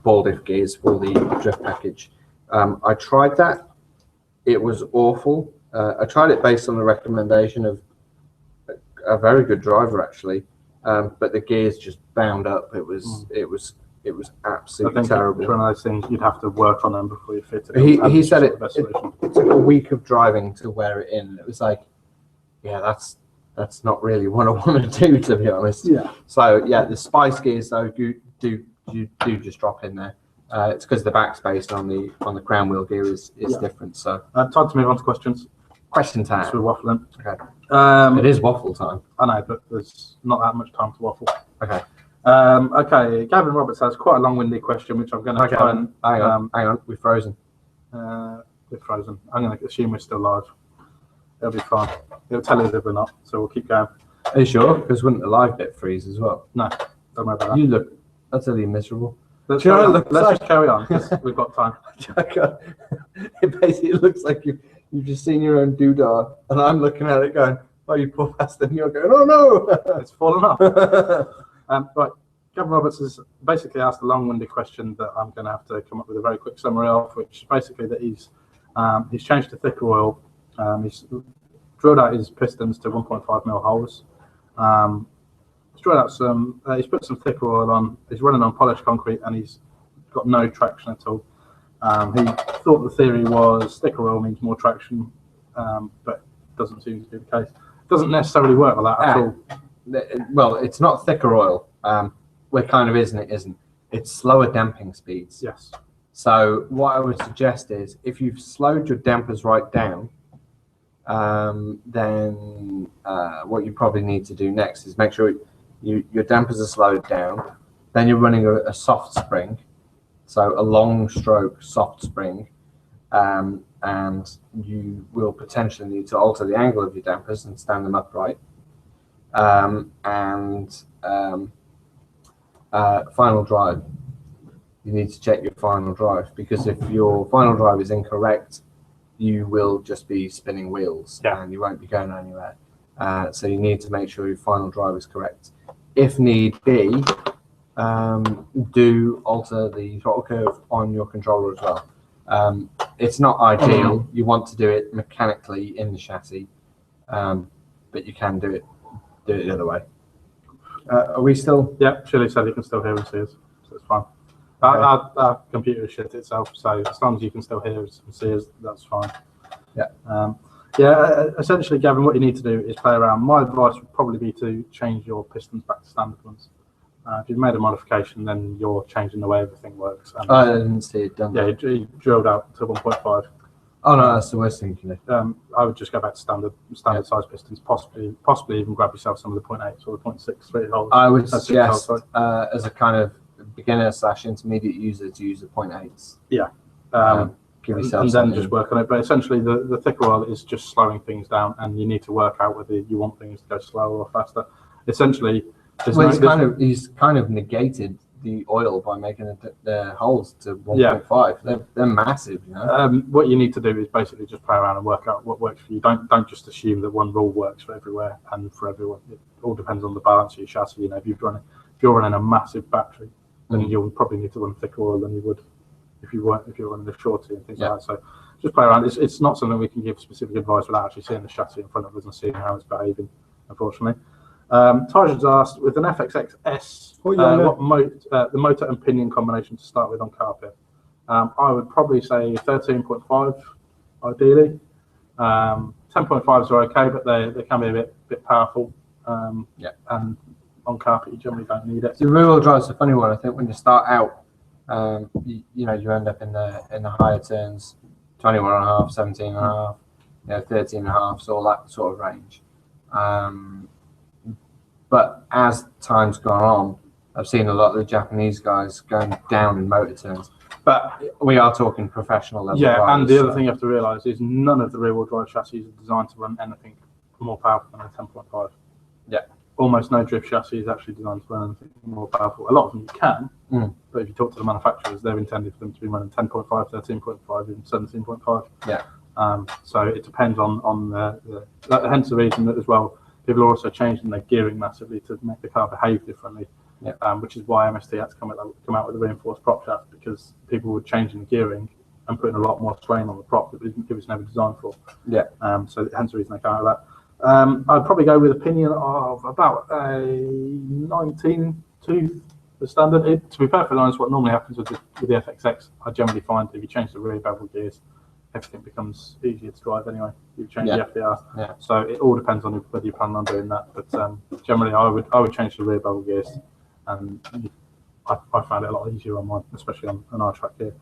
ball diff gears for the drift package. I tried that. It was awful. I tried it based on the recommendation of a very good driver, actually, but the gears just bound up. It was absolutely terrible. It's one of those things you'd have to work on them before you fit it. He said it took a week of driving to wear it in. It was like, yeah, that's not really what I want to do, to be honest. Yeah. So yeah, the spice gears though do just drop in there. It's because the backspace on the crown wheel gear is different. So time to move on to questions. Question time. We're waffling. Okay. It is waffle time. I know, but there's not that much time to waffle. Okay. Okay. Gavin Roberts has quite a long-winded question, which I'm going to try and hang on. We've frozen. We're frozen. I'm going to assume we're still live. It'll be fine. It'll tell us if we're not, so we'll keep going. Are you sure? Because wouldn't the live bit freeze as well? No, don't worry about that. You look utterly miserable. Let's just carry on, because we've got time. It basically looks like you've just seen your own doodah, and I'm looking at it going, oh, you poor bastard, and you're going, oh no! It's fallen off. Right, Gavin Roberts has basically asked a long-winded question that I'm going to have to come up with a very quick summary of, which is basically that he's changed to thicker oil. He's drilled out his pistons to 1.5 mil holes. He's drilled out some. He's put some thicker oil on. He's running on polished concrete, and he's got no traction at all. He thought the theory was thicker oil means more traction, but it doesn't seem to be the case. It doesn't necessarily work like that at all. Well, it's not thicker oil. Well, it kind of is and it isn't. It's slower damping speeds. Yes. So what I would suggest is if you've slowed your dampers right down, then what you probably need to do next is make sure your dampers are slowed down. Then you're running a soft spring, so a long stroke soft spring, and you will potentially need to alter the angle of your dampers and stand them upright. Final drive. You need to check your final drive, because if your final drive is incorrect, you will just be spinning wheels and you won't be going anywhere. So you need to make sure your final drive is correct. If need be, do alter the throttle curve on your controller as well. It's not ideal. You want to do it mechanically in the chassis, but you can do it the other way. Are we still? Yeah, Shirley said he can still hear and see us, so it's fine. Our computer shit itself, so as long as you can still hear us and see us, that's fine. Yeah. Essentially, Gavin, what you need to do is play around. My advice would probably be to change your pistons back to standard ones. If you've made a modification, then you're changing the way everything works. And, I didn't see it done. Yeah, you drilled out to 1.5. Oh no, that's the worst thing you can do. I would just go back to standard size pistons, possibly even grab yourself some of the 0.8 or the 0.6 holes. I would suggest as a kind of beginner / intermediate user to use the 0.8s. Yeah. Give yourself and then just work on it. But essentially, the thicker oil is just slowing things down, and you need to work out whether you want things to go slower or faster. Essentially, he's kind of negated the oil by making the holes to 1.5. Yeah. They're massive, you know. What you need to do is basically just play around and work out what works for you. Don't just assume that one rule works for everywhere and for everyone. It all depends on the balance of your chassis. You know, if you're running a massive battery, then you'll probably need to run thicker oil than you would if you're running a shorty and things like that. So just play around. It's not something we can give specific advice without actually seeing the chassis in front of us and seeing how it's behaving, unfortunately. Tajan's asked, with an FXX-S, the motor and pinion combination to start with on carpet. I would probably say 13.5, ideally. 10.5s are okay, but they can be a bit powerful. And on carpet, you generally don't need it. The rear-wheel drive's a funny one. I think when you start out, you end up in the higher turns, 21.5, 17.5, 13.5, so all that sort of range. But as time's gone on, I've seen a lot of the Japanese guys going down in motor turns. But we are talking professional level. Yeah, and the other thing you have to realise is none of the rear-wheel drive chassis are designed to run anything more powerful than a 10.5. Yeah. Almost no drift chassis is actually designed to run anything more powerful. A lot of them you can, but if you talk to the manufacturers, they're intended for them to be running 10.5, 13.5, even 17.5. Yeah. So it depends on hence the reason that as well, people are also changing their gearing massively to make the car behave differently, which is why MST had to come out with a reinforced prop shaft, because people were changing the gearing and putting a lot more strain on the prop that it was never designed for. Yeah. So hence the reason they came out of that. I'd probably go with a pinion of about a 19 to the standard. To be perfectly honest, what normally happens with the FXX, I generally find if you change the rear bevel gears, everything becomes easier to drive anyway. You change the FDR, so it all depends on whether you plan on doing that. But generally, I would change the rear bevel gears, and I found it a lot easier on mine, especially on our track here.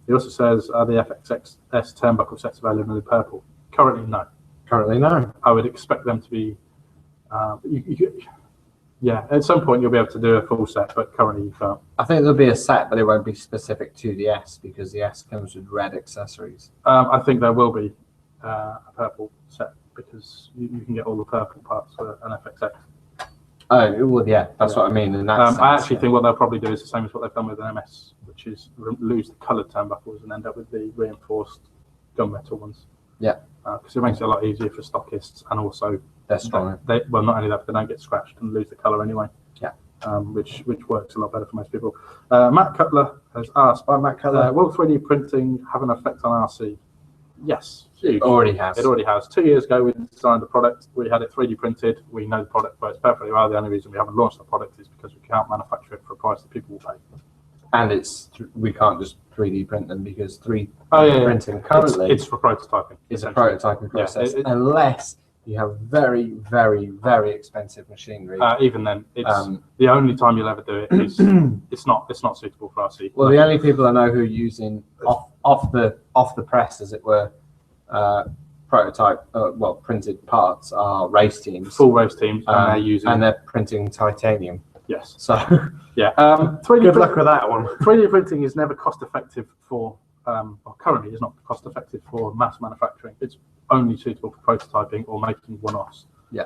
He also says, are the FXX turnbuckle sets available in purple? Currently, no. Currently, no. I would expect them to be. Yeah, at some point you'll be able to do a full set, but currently you can't. I think there'll be a set, but it won't be specific to the S because the S comes with red accessories. I think there will be a purple set because you can get all the purple parts for an FXX. Oh, well, yeah, that's what I mean. In that sense, I actually think what they'll probably do is the same as what they've done with an MS, which is lose the coloured turnbuckles and end up with the reinforced gunmetal ones. Yeah. Because it makes it a lot easier for stockists, and also they're stronger. Well, not only that, but they don't get scratched and lose the colour anyway. Yeah. Which works a lot better for most people. Matt Cutler has asked, By Matt Cutler, will 3D printing have an effect on RC? Yes, huge. It already has. It already has. 2 years ago, we designed the product. We had it 3D printed. We know the product works perfectly well. The only reason we haven't launched the product is because we can't manufacture it for a price that people will pay. And we can't just 3D print them because 3D printing currently it's for prototyping. It's a prototyping process, unless you have very, very, very expensive machinery. Even then, it's the only time you'll ever do it is it's not suitable for RC. Well, the only people I know who are using off the press, as it were, prototype printed parts are race teams, full race teams, and they're printing titanium. Yes. So yeah, good luck with that one. 3D printing is never cost effective for, currently is not cost effective for mass manufacturing. It's only suitable for prototyping or making one-offs. Yeah.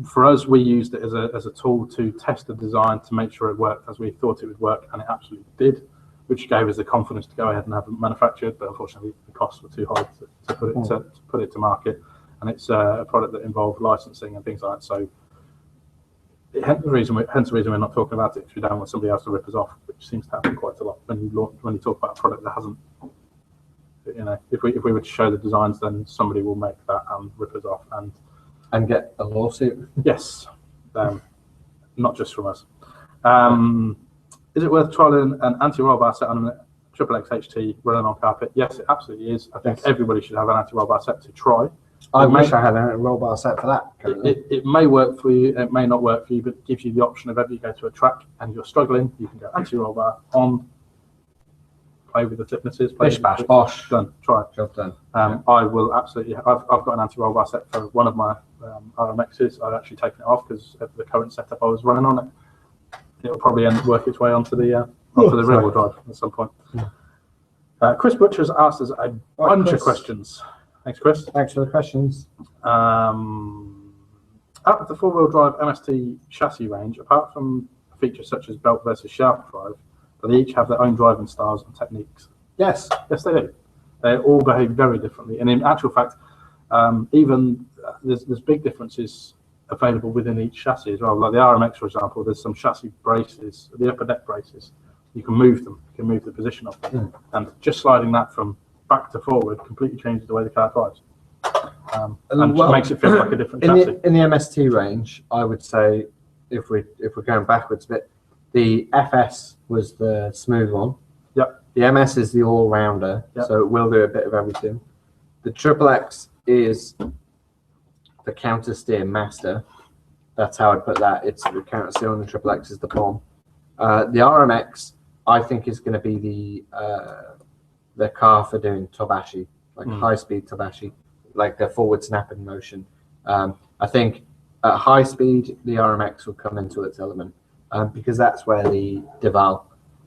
For us, we used it as a tool to test the design to make sure it worked as we thought it would work, and it absolutely did, which gave us the confidence to go ahead and have it manufactured. But unfortunately, the costs were too high to put it to market, and it's a product that involved licensing and things like that. So. Hence the reason we're not talking about it, because we don't want somebody else to rip us off, which seems to happen quite a lot when you talk about a product that hasn't. If we were to show the designs, then somebody will make that and rip us off and get a lawsuit. Yes, not just from us. Is it worth trialing an anti-roll bar set on a XXX HT running on carpet? Yes, it absolutely is. I think everybody should have an anti-roll bar set to try. I wish I had a roll bar set for that. It may work for you, it may not work for you, but it gives you the option of if you go to a track and you're struggling, you can go anti-roll bar on, play with the thicknesses. Bish bash bosh. Done. Try it. Job done. I will absolutely. I've got an anti-roll bar set for one of my RMXs. I've actually taken it off because of the current setup I was running on it. It'll probably work its way onto the rear-wheel drive at some point. Chris Butcher's asked us a bunch of questions. Thanks, Chris. Thanks for the questions. Out of the four-wheel drive MST chassis range, apart from features such as belt versus shaft drive, do they each have their own driving styles and techniques? Yes. Yes, they do. They all behave very differently. And in actual fact, even there's big differences available within each chassis as well. Like the RMX, for example, there's some chassis braces, the upper deck braces. You can move them. You can move the position of them. And just sliding that from back to forward completely changes the way the car drives, and makes it feel like a different chassis. In the MST range, I would say, if we're going backwards a bit, the FS was the smooth one. Yep. The MS is the all-rounder, so it will do a bit of everything. The XXX is the counter steer master. That's how I'd put that. It's the counter steer, and the XXX is the bomb. The RMX, I think, is going to be the car for doing tobashi, like high-speed tobashi, like the forward snapping motion. I think at high speed, the RMX will come into its element because that's where the Deval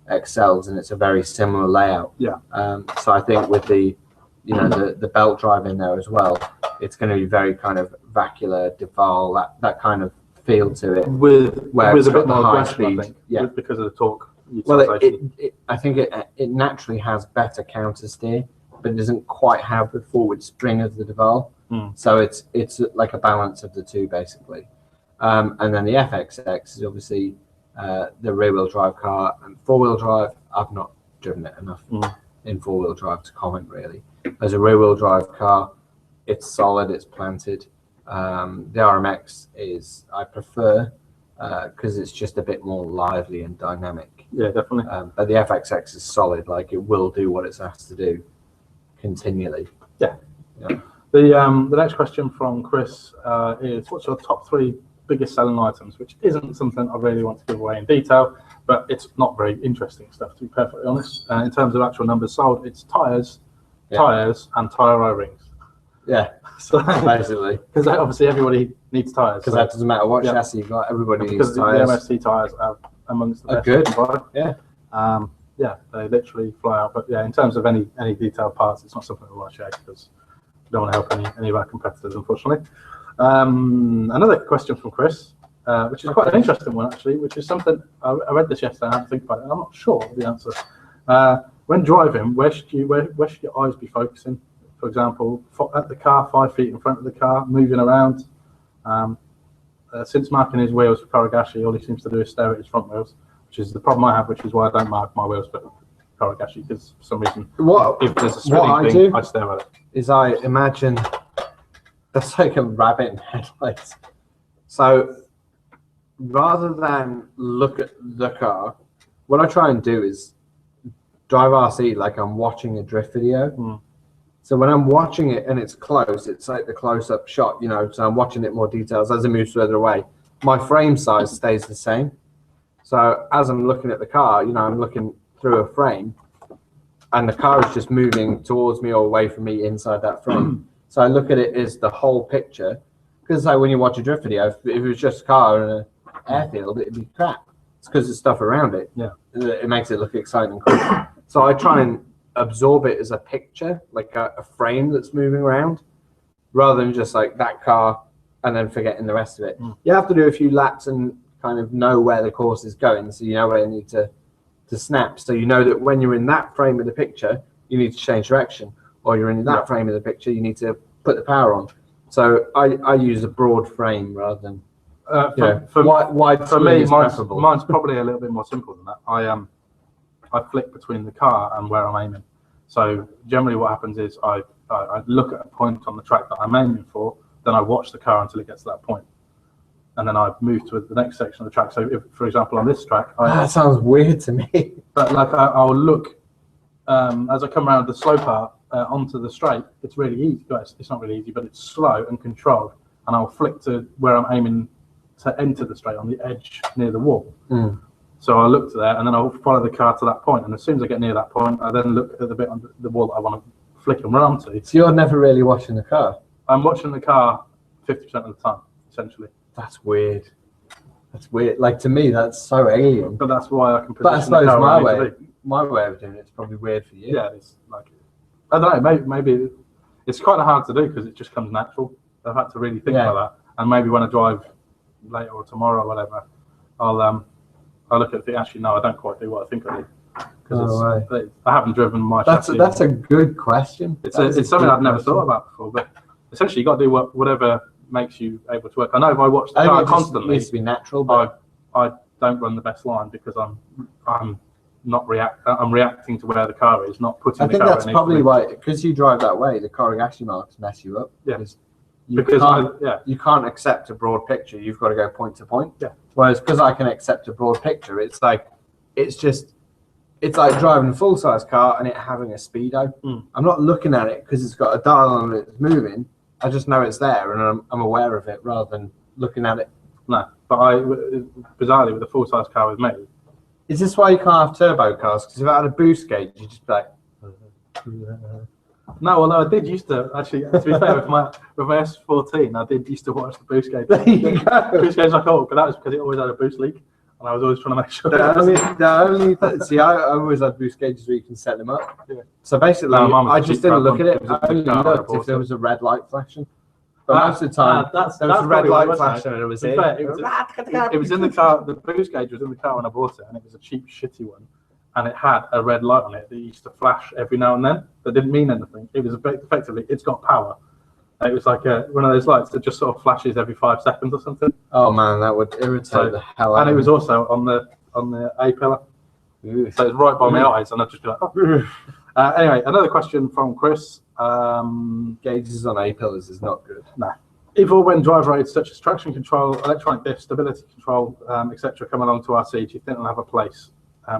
excels, and it's a very similar layout. Yeah. So I think with the belt drive in there as well, it's going to be very kind of vacular Deval, that kind of feel to it. With a bit more high speed, I think, yeah, because of the torque. Well, I think it naturally has better counter steer, but it doesn't quite have the forward spring of the Deval. So it's like a balance of the two, basically. And then the FXX is obviously the rear-wheel drive car, and four-wheel drive, I've not driven it enough in four-wheel drive to comment, really. As a rear-wheel drive car, it's solid, it's planted. The RMX is, I prefer, because it's just a bit more lively and dynamic. Yeah, definitely. But the FXX is solid, like it will do what it's asked to do continually. Yeah. The next question from Chris is, what's your top 3 biggest selling items? Which isn't something I really want to give away in detail, but it's not very interesting stuff, to be perfectly honest. In terms of actual numbers sold, it's tyres, and tyre O-rings. Yeah, so basically, because obviously everybody needs tyres. Because that doesn't matter what chassis you've got, everybody needs tyres. Because the MST tyres are amongst the best. Good. Yeah. Yeah, they literally fly out. But yeah, in terms of any detailed parts, it's not something we want to share because we don't want to help any of our competitors, unfortunately. Another question from Chris, which is quite an interesting one actually, which is something I read this yesterday and I had to think about it. And I'm not sure of the answer. When driving, where should your eyes be focusing? For example, at the car, 5 feet in front of the car, moving around. Since marking his wheels for Kawasaki, all he seems to do is stare at his front wheels, which is the problem I have, which is why I don't mark my wheels for Kawasaki, because for some reason, if there's a spinning thing, I stare at it. Is I imagine that's like a rabbit in headlights. So rather than look at the car, what I try and do is drive RC like I'm watching a drift video. So when I'm watching it and it's close, it's like the close-up shot, you know, so I'm watching it more details. As it moves further away, my frame size stays the same. So as I'm looking at the car, you know, I'm looking through a frame and the car is just moving towards me or away from me inside that frame. So I look at it as the whole picture. Because like when you watch a drift video, if it was just a car and an airfield, it'd be crap. It's because there's stuff around it. Yeah. It makes it look exciting and cool. So I try and absorb it as a picture, like a frame that's moving around, rather than just like that car and then forgetting the rest of it. You have to do a few laps and kind of know where the course is going, so you know where you need to snap. So you know that when you're in that frame of the picture, you need to change direction, or you're in that frame of the picture, you need to put the power on. So I use a broad frame rather than wide. For me, mine's probably a little bit more simple than that. I flick between the car and where I'm aiming. So generally what happens is I look at a point on the track that I'm aiming for, then I watch the car until it gets to that point. And then I move to the next section of the track. So if, for example, on this track... that sounds weird to me. But like I'll look, as I come around the slow part onto the straight, it's really easy. It's not really easy, but it's slow and controlled. And I'll flick to where I'm aiming to enter the straight on the edge near the wall. So I look to there, and then I'll follow the car to that point. And as soon as I get near that point, I then look at the bit on the wall that I want to flick and run onto. So you're never really watching the car? I'm watching the car 50% of the time, essentially. That's weird. That's weird. Like, to me, that's so alien. But that's why I can position But I suppose the car my way of doing it is probably weird for you. Yeah, it's like, I don't know, maybe it's quite hard to do because it just comes natural. I've had to really think about that. And maybe when I drive later or tomorrow or whatever, I'll look at it and think, actually, no, I don't quite do what I think I do. Because I haven't driven my chassis. That's a good question. It's something I've never thought about before. But essentially, you've got to do whatever makes you able to work. I know if I watch the car constantly, it needs to be natural. But I don't run the best line because I'm reacting to where the car is, not putting the car. I think that's probably why, because you drive that way, the Kawasaki marks mess you up. Yeah. You can't accept a broad picture. You've got to go point to point. Yeah. Whereas because I can accept a broad picture, it's like driving a full size car and it having a speedo. I'm not looking at it because it's got a dial on it that's moving. I just know it's there and I'm aware of it rather than looking at it. No, but bizarrely with a full size car with me. Is this why you can't have turbo cars? Because if I had a boost gauge, you just be like. No, although I did used to actually. To be fair, with my S14, I did used to watch the boost gauge. There you go. Boost gauge like but that was because it always had a boost leak, and I was always trying to make sure. See, I always had boost gauges where you can set them up. Yeah. So basically, I just didn't look at it. I only looked if there was a red light flashing. But most of the time, there was a red light flashing, and it was in. It was in the car. The boost gauge was in the car when I bought it, and it was a cheap, shitty one. And it had a red light on it that used to flash every now and then. That didn't mean anything. It was effectively, it's got power. It was like one of those lights that just sort of flashes every 5 seconds or something. Oh man, that would irritate the hell out of me. And it was also on the A pillar. So it was right by my eyes, and I'd just be like, oh. Anyway, another question from Chris. Gauges on A pillars is not good. No. If or when driver aids such as traction control, electronic diff, stability control, etc., come along to RC, do you think they'll have a place?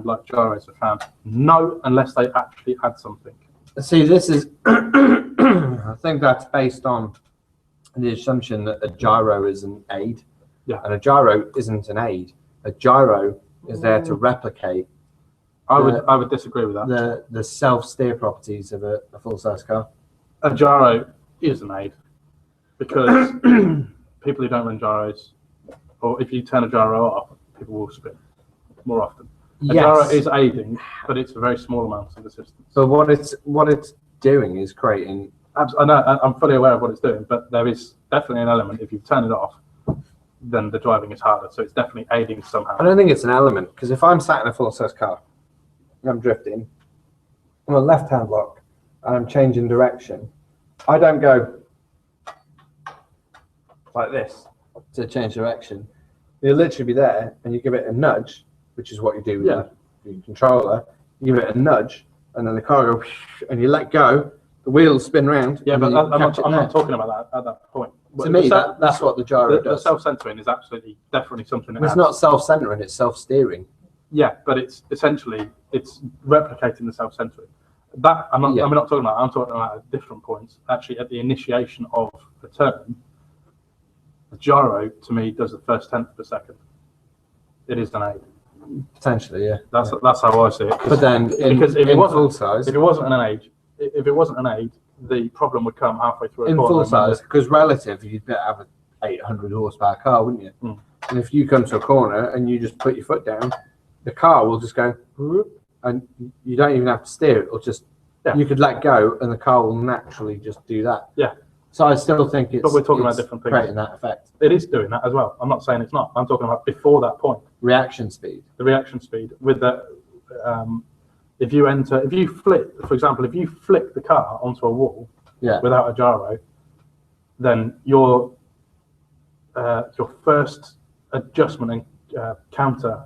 Like gyros are found? No, unless they actually add something. See, this is, I think that's based on the assumption that a gyro is an aid. Yeah. And a gyro isn't an aid. A gyro is there to replicate. I would disagree with that. The self-steer properties of a full-size car. A gyro is an aid because people who don't run gyros, or if you turn a gyro off, people will spin more often. A gyro is aiding, but it's a very small amount of assistance. So what it's doing is creating. I know, I'm fully aware of what it's doing, but there is definitely an element. If you turn it off, then the driving is harder. So it's definitely aiding somehow. I don't think it's an element, because if I'm sat in a full-size car and I'm drifting, I'm on left-hand lock and I'm changing direction, I don't go like this to change direction. You'll literally be there and you give it a nudge, which is what you do with your controller. You give it a nudge and then the car goes and you let go, the wheels spin round. Yeah, but I'm not talking about that at that point. To me, that's what the gyro does. The self-centering is definitely something that it's not self-centering, it's self-steering. Yeah, but it's essentially, it's replicating the self-centering. That I'm not talking about. I'm talking about at different points. Actually, at the initiation of the turn, the gyro to me does the first tenth of a second. It is an aid. Potentially, yeah. That's how I see it. But then, because if it wasn't full size, if it wasn't an aid, the problem would come halfway through. In full size, because relative, you'd have an 800 horsepower car, wouldn't you? Mm. And if you come to a corner and you just put your foot down, the car will just go, and you don't even have to steer it. Or just you could let go, and the car will naturally just do that. Yeah. So I still think it's. But we're talking about different things. Creating that effect. It is doing that as well. I'm not saying it's not. I'm talking about before that point. Reaction speed. The reaction speed with the. If you flip, for example, if you flick the car onto a wall without a gyro, then your first adjustment and counter,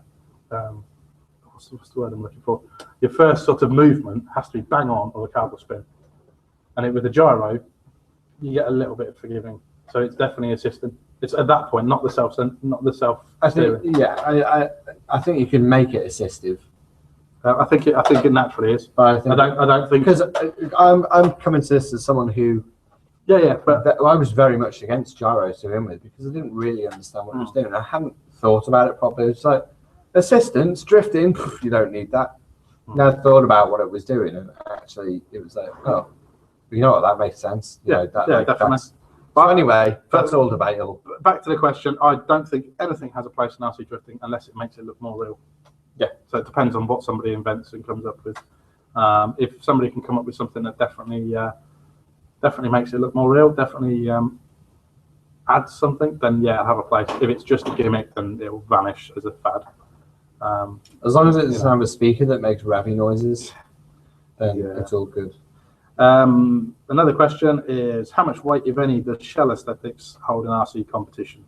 what's the word I'm looking for? Your first sort of movement has to be bang on, or the car will spin. And with the gyro, you get a little bit of forgiving, so it's definitely assisted. It's at that point, not the self. I think, I think you can make it assistive. I think it naturally is. But I don't think, because I'm coming to this as someone who, but I was very much against gyros to begin with, because I didn't really understand what it was doing. I hadn't thought about it properly. It's like assistance, drifting, you don't need that. Now I thought about what it was doing, and actually it was like, oh, you know what, that makes sense. Definitely. But anyway, that's all debatable. Back to the question, I don't think anything has a place in RC drifting unless it makes it look more real. Yeah. So it depends on what somebody invents and comes up with. If somebody can come up with something that definitely makes it look more real, definitely adds something, then it'll have a place. If it's just a gimmick, then it will vanish as a fad. As long as it doesn't have a speaker that makes revvy noises, then it's all good. Another question is, how much weight, if any, does shell aesthetics hold in RC competition?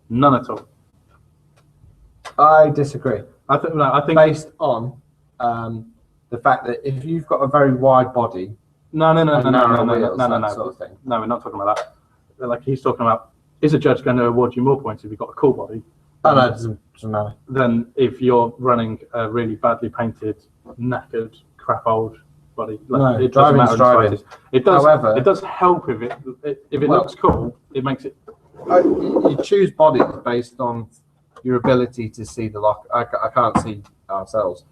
None at all. I disagree. I think based on the fact that if you've got a very wide body, no, we're not talking about that. Like he's talking about, is a judge going to award you more points if you've got a cool body? Oh no, it doesn't matter. Then if you're running a really badly painted, knackered, crap old body, it doesn't matter. Driving. It does. However, it does help if it looks cool. It makes it. You choose bodies based on your ability to see the lock. I can't see ourselves,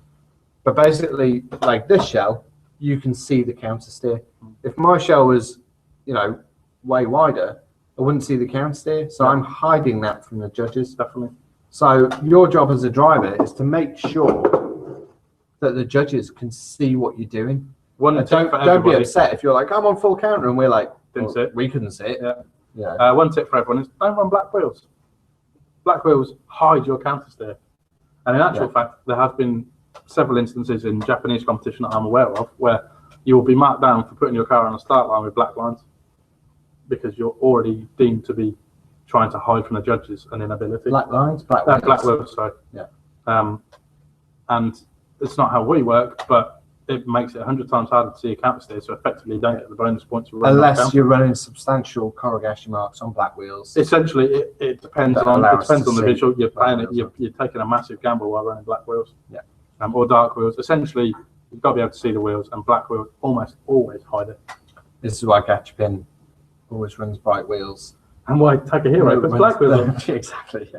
but basically, like this shell, you can see the counter steer. If my shell was, way wider, I wouldn't see the counter steer. So I'm hiding that from the judges. Definitely. So your job as a driver is to make sure that the judges can see what you're doing. Don't be upset if you're like, I'm on full counter, and we're like, we couldn't see it. Yeah. One tip for everyone is don't run black wheels. Black wheels hide your counter steer, and in actual fact, there have been several instances in Japanese competition that I'm aware of where you will be marked down for putting your car on a start line with black lines because you're already deemed to be trying to hide from the judges an inability. Black lines, black wheels. Black wheels, sorry. Yeah. And it's not how we work, but it makes it 100 times harder to see a counter steer, so effectively you don't get the bonus points. Unless you're running substantial Korogashi marks on black wheels. Essentially, it depends on the visual. You're playing it. You're taking a massive gamble while running black wheels. Yeah. Or dark wheels. Essentially, you've got to be able to see the wheels, and black wheels almost always hide it. This is why Gachapin always runs bright wheels. And why Takahiro puts black wheels on. Exactly.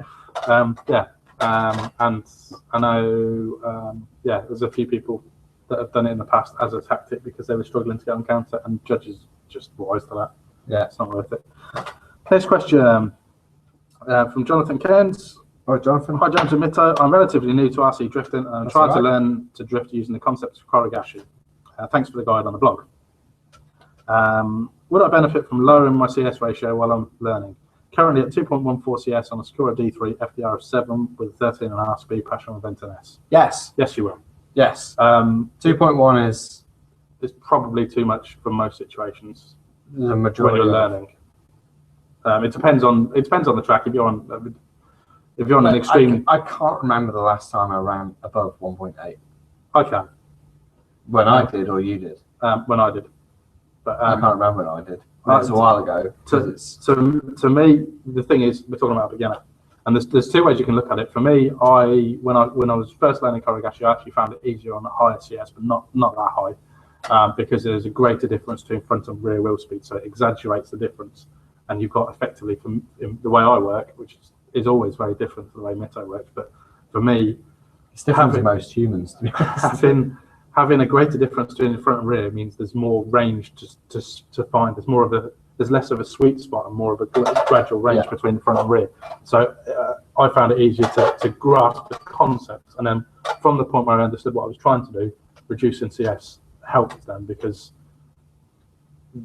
Yeah. And I know, there's a few people that have done it in the past as a tactic because they were struggling to get on counter, and judges just wise to that. Yeah, it's not worth it. Next question: From Jonathan Cairns. Hi, Jonathan. Hi, James and Mitto. I'm relatively new to RC drifting and I'm trying to learn to drift using the concepts of Korogashi. Thanks for the guide on the blog. Would I benefit from lowering my CS ratio while I'm learning? Currently at 2.14 CS on a Sakura D3 FDR of 7 with 13.5 speed pressure on Venton S. Yes. Yes, you will. Yes. 2.1 is probably too much for most situations. The majority when you're learning. It depends on the track. If you're on an extreme, I can't remember the last time I ran above 1.8. I can. When I did, or you did? When I did, but I can't remember when I did. That's a while ago. To me, the thing is, we're talking about a beginner, and there's two ways you can look at it. For me, when I was first learning Korogashi, I actually found it easier on the higher CS, but not that high, because there's a greater difference between front and rear wheel speed, so it exaggerates the difference, and you've got effectively, from the way I work, which is always very different to the way Mitto works, but for me, it's different to most humans, to be honest. Having a greater difference between the front and rear means there's more range to find. There's less of a sweet spot and more of a gradual range between the front and rear. So I found it easier to grasp the concept, and then from the point where I understood what I was trying to do, reducing CS helped them because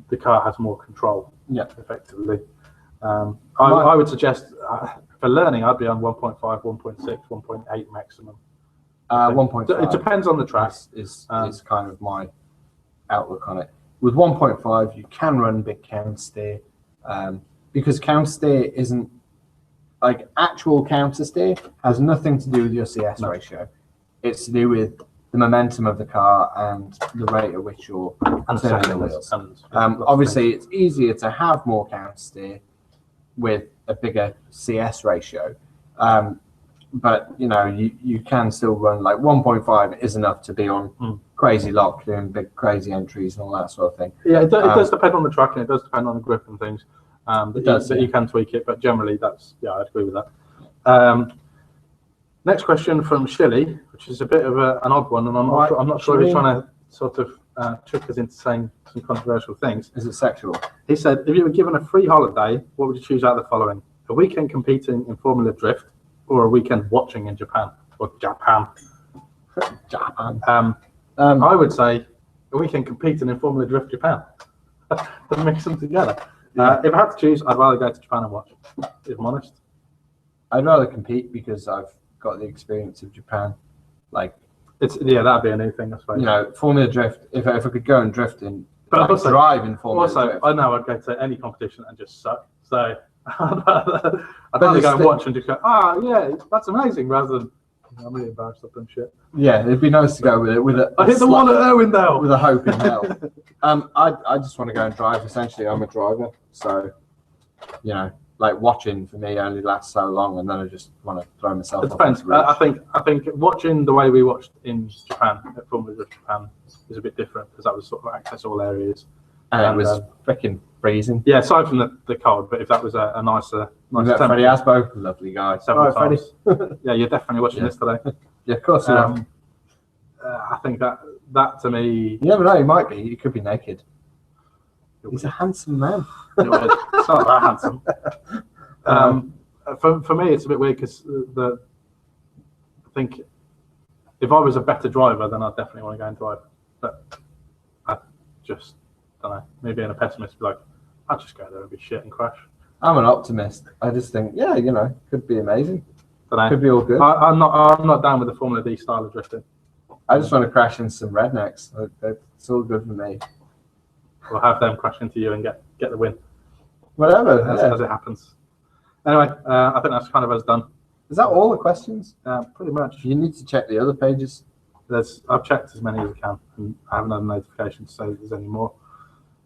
the car has more control. Yeah, effectively. I would suggest for learning, I'd be on 1.5, 1.6, 1.8 maximum. 1.5. It depends on the track. Is kind of my outlook on it. With 1.5, you can run big counter steer, because counter steer isn't like actual counter steer has nothing to do with your CS ratio. It's to do with the momentum of the car and the rate at which you're turning the wheels. Obviously, it's easier to have more counter steer with a bigger CS ratio. But you can still run like 1.5 is enough to be on crazy lock, doing big crazy entries and all that sort of thing. Yeah, it does depend on the track and it does depend on the grip and things. You can tweak it, but generally I'd agree with that. Next question from Shilly, which is a bit of an odd one, and I'm not sure he's trying to sort of trick us into saying some controversial things. Is it sexual? He said, if you were given a free holiday, what would you choose out of the following? A weekend competing in Formula Drift, or a weekend watching in Japan, or Japan. I would say a weekend competing in Formula Drift Japan. Let's mix them together. If I had to choose, I'd rather go to Japan and watch, if I'm honest. I'd rather compete because I've got the experience of Japan. That'd be a new thing, I suppose. Formula Drift, if I could go and drift in, but also drive in Formula Drift. I know I'd go to any competition and just suck, so I'd rather go and watch and just go, yeah, that's amazing, rather than I'm really embarrassed I've done shit. Yeah, it'd be nice to go with it. I hit the wall at Irwindale with a hope in hell. I just want to go and drive. Essentially, I'm a driver, so watching for me only lasts so long, and then I just want to throw myself. It depends. I think watching the way we watched in Japan at Formula Drift Japan is a bit different because that was sort of access all areas. And it was freaking freezing. Yeah, aside from the cold, but if that was a nicer Freddie Asbo, lovely guy. Several times. Yeah, you're definitely watching this today. Yeah, of course. I think that to me. You never know. He might be. He could be naked. He's a handsome man. It's not that handsome. For me, it's a bit weird because I think if I was a better driver, then I'd definitely want to go and drive. But I just don't know. Me being a pessimist, be like, I'd just go there and be shit and crash. I'm an optimist. I just think, could be amazing. Dunno. Could be all good. I'm not down with the Formula D style of drifting. I just want to crash into some rednecks. It's all good for me. We'll have them crash into you and get the win. Whatever. As it happens. Anyway, I think that's kind of us done. Is that all the questions? Pretty much. You need to check the other pages. I've checked as many as I can, and I haven't had a notification to say that there's any more.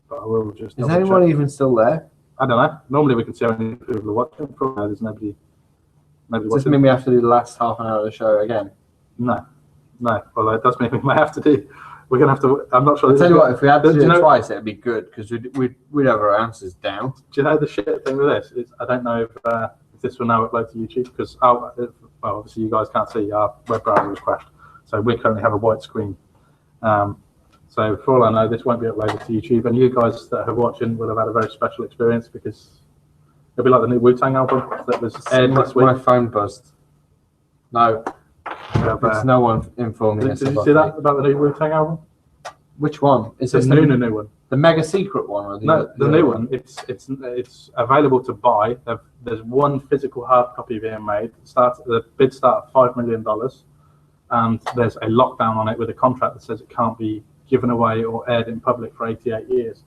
But I will just. Is anyone even still there? I don't know. Normally we can see how many people are watching. Probably there's nobody. Does this mean we have to do the last half an hour of the show again? No. Well, it does mean we might have to do. We're gonna have to. I'm not sure. I'll tell you what. If we had to do it twice, it'd be good because we'd have our answers down. Do you know the shit thing with this? I don't know if this will now upload to YouTube because obviously you guys can't see our web browser was crashed, so we currently have a white screen. So for all I know, this won't be uploaded to YouTube, and you guys that are watching will have had a very special experience because It'll be like the new Wu-Tang album that was aired this week. My phone buzzed. No, it's no one informed me. Did you see that about the new Wu-Tang album? Which one? It's the new one. The mega secret one? Or the new one. It's available to buy. There's one physical hard copy being made. The bid start at $5 million, and there's a lockdown on it with a contract that says it can't be given away or aired in public for 88 years.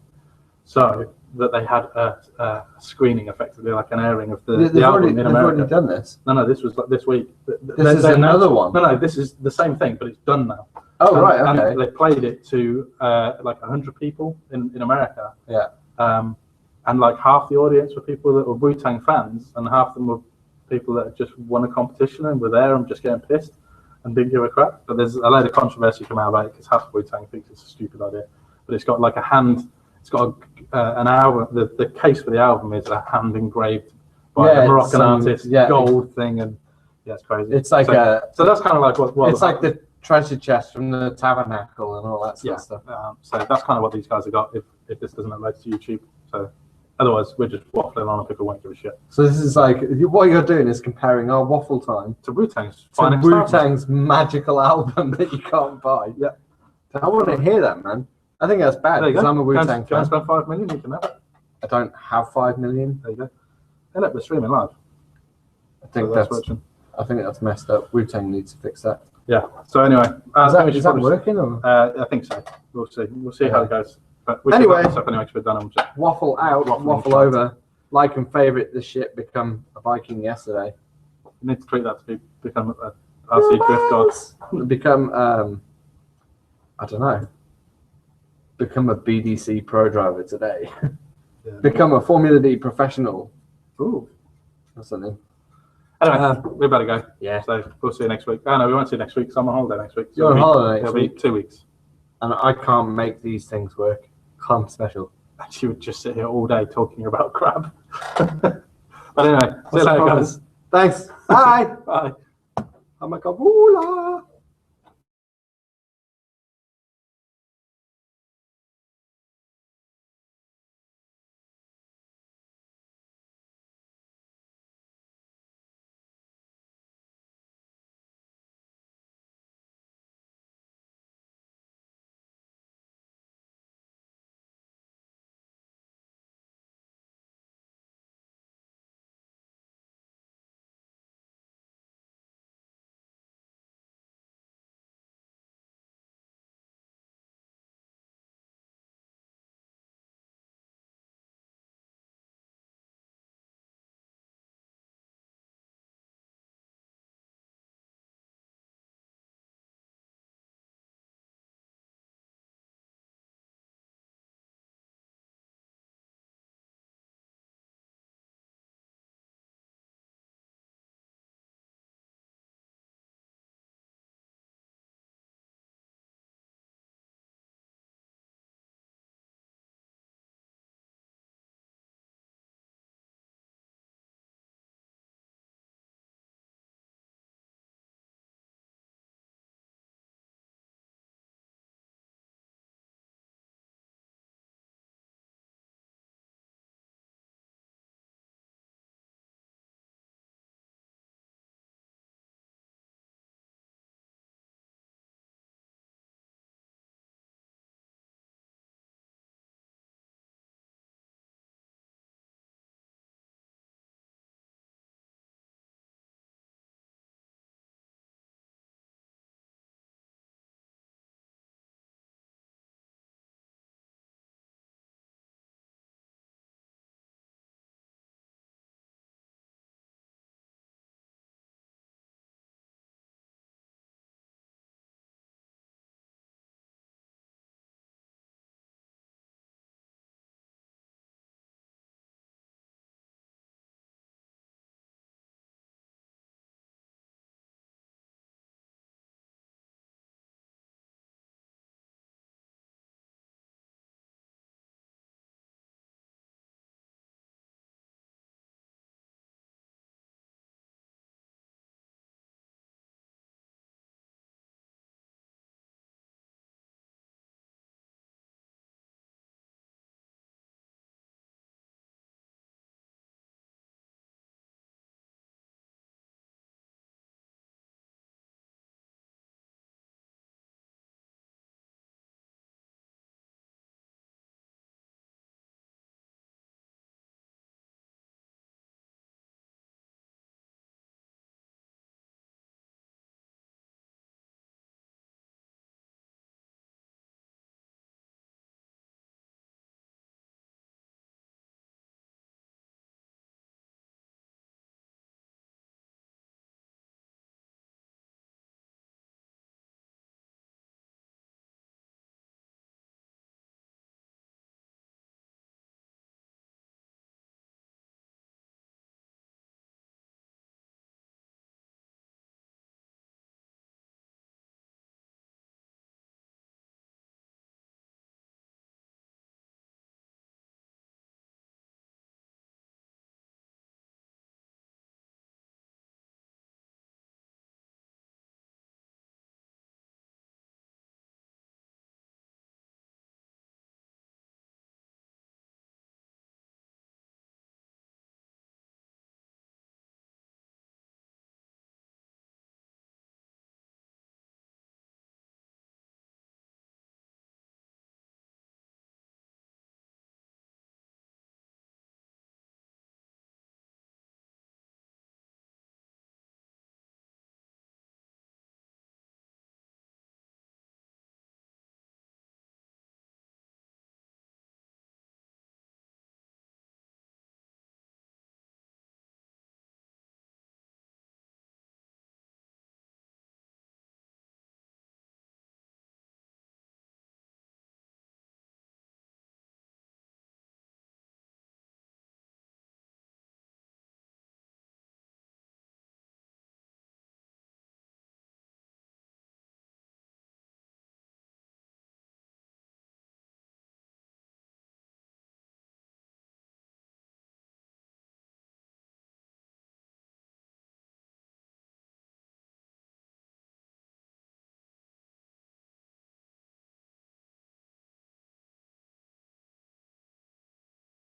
So that they had a screening, effectively, like an airing of the album in America. They've already done this? No, this was like this week. This is another one? No, this is the same thing, but it's done now. Oh, right, okay. And they played it to like 100 people in America. Yeah. And like half the audience were people that were Wu-Tang fans, and half of them were people that had just won a competition and were there and just getting pissed and didn't give a crap. But there's a load of controversy come out about it because half of Wu-Tang thinks it's a stupid idea. But it's got like a hand. It's got an album. The case for the album is a hand engraved by a Moroccan artist, gold thing, and it's crazy. It's like so that's kind of like what it's like the treasure chest from the tabernacle and all that sort of stuff. So that's kind of what these guys have got. If this doesn't upload to YouTube, so otherwise we're just waffling on and people won't give a shit. So this is like what you're doing is comparing our Waffle Time to Wu-Tang's magical album that you can't buy. Yeah, I want to hear that, man. I think that's bad because I'm a Wu-Tang fan. Can I spend $5 million? You can have it. I don't have $5 million. There you go. Hey, look, we're streaming live. I think that's messed up. Wu-Tang needs to fix that. Yeah. So anyway, is that working? Or? I think so. We'll see. We'll see how it goes. But we anyway, stuff anyway, we're done. Waffle out, waffle over. Like and favourite the shit. Become a Viking yesterday. You need to treat that to become a RC drift god. Become I don't know. Become a BDC pro driver today. Become a Formula D professional. Ooh. Or something. Anyway, we better go. Yeah. So we'll see you next week. Oh no, we won't see you next week because I'm on holiday next week. So you're on holiday next week? It'll be 2 weeks. And I can't make these things work. I'm special. And she would just sit here all day talking about crab. But anyway, see you later, guys. Thanks. Bye. Bye. I'm a kaboola.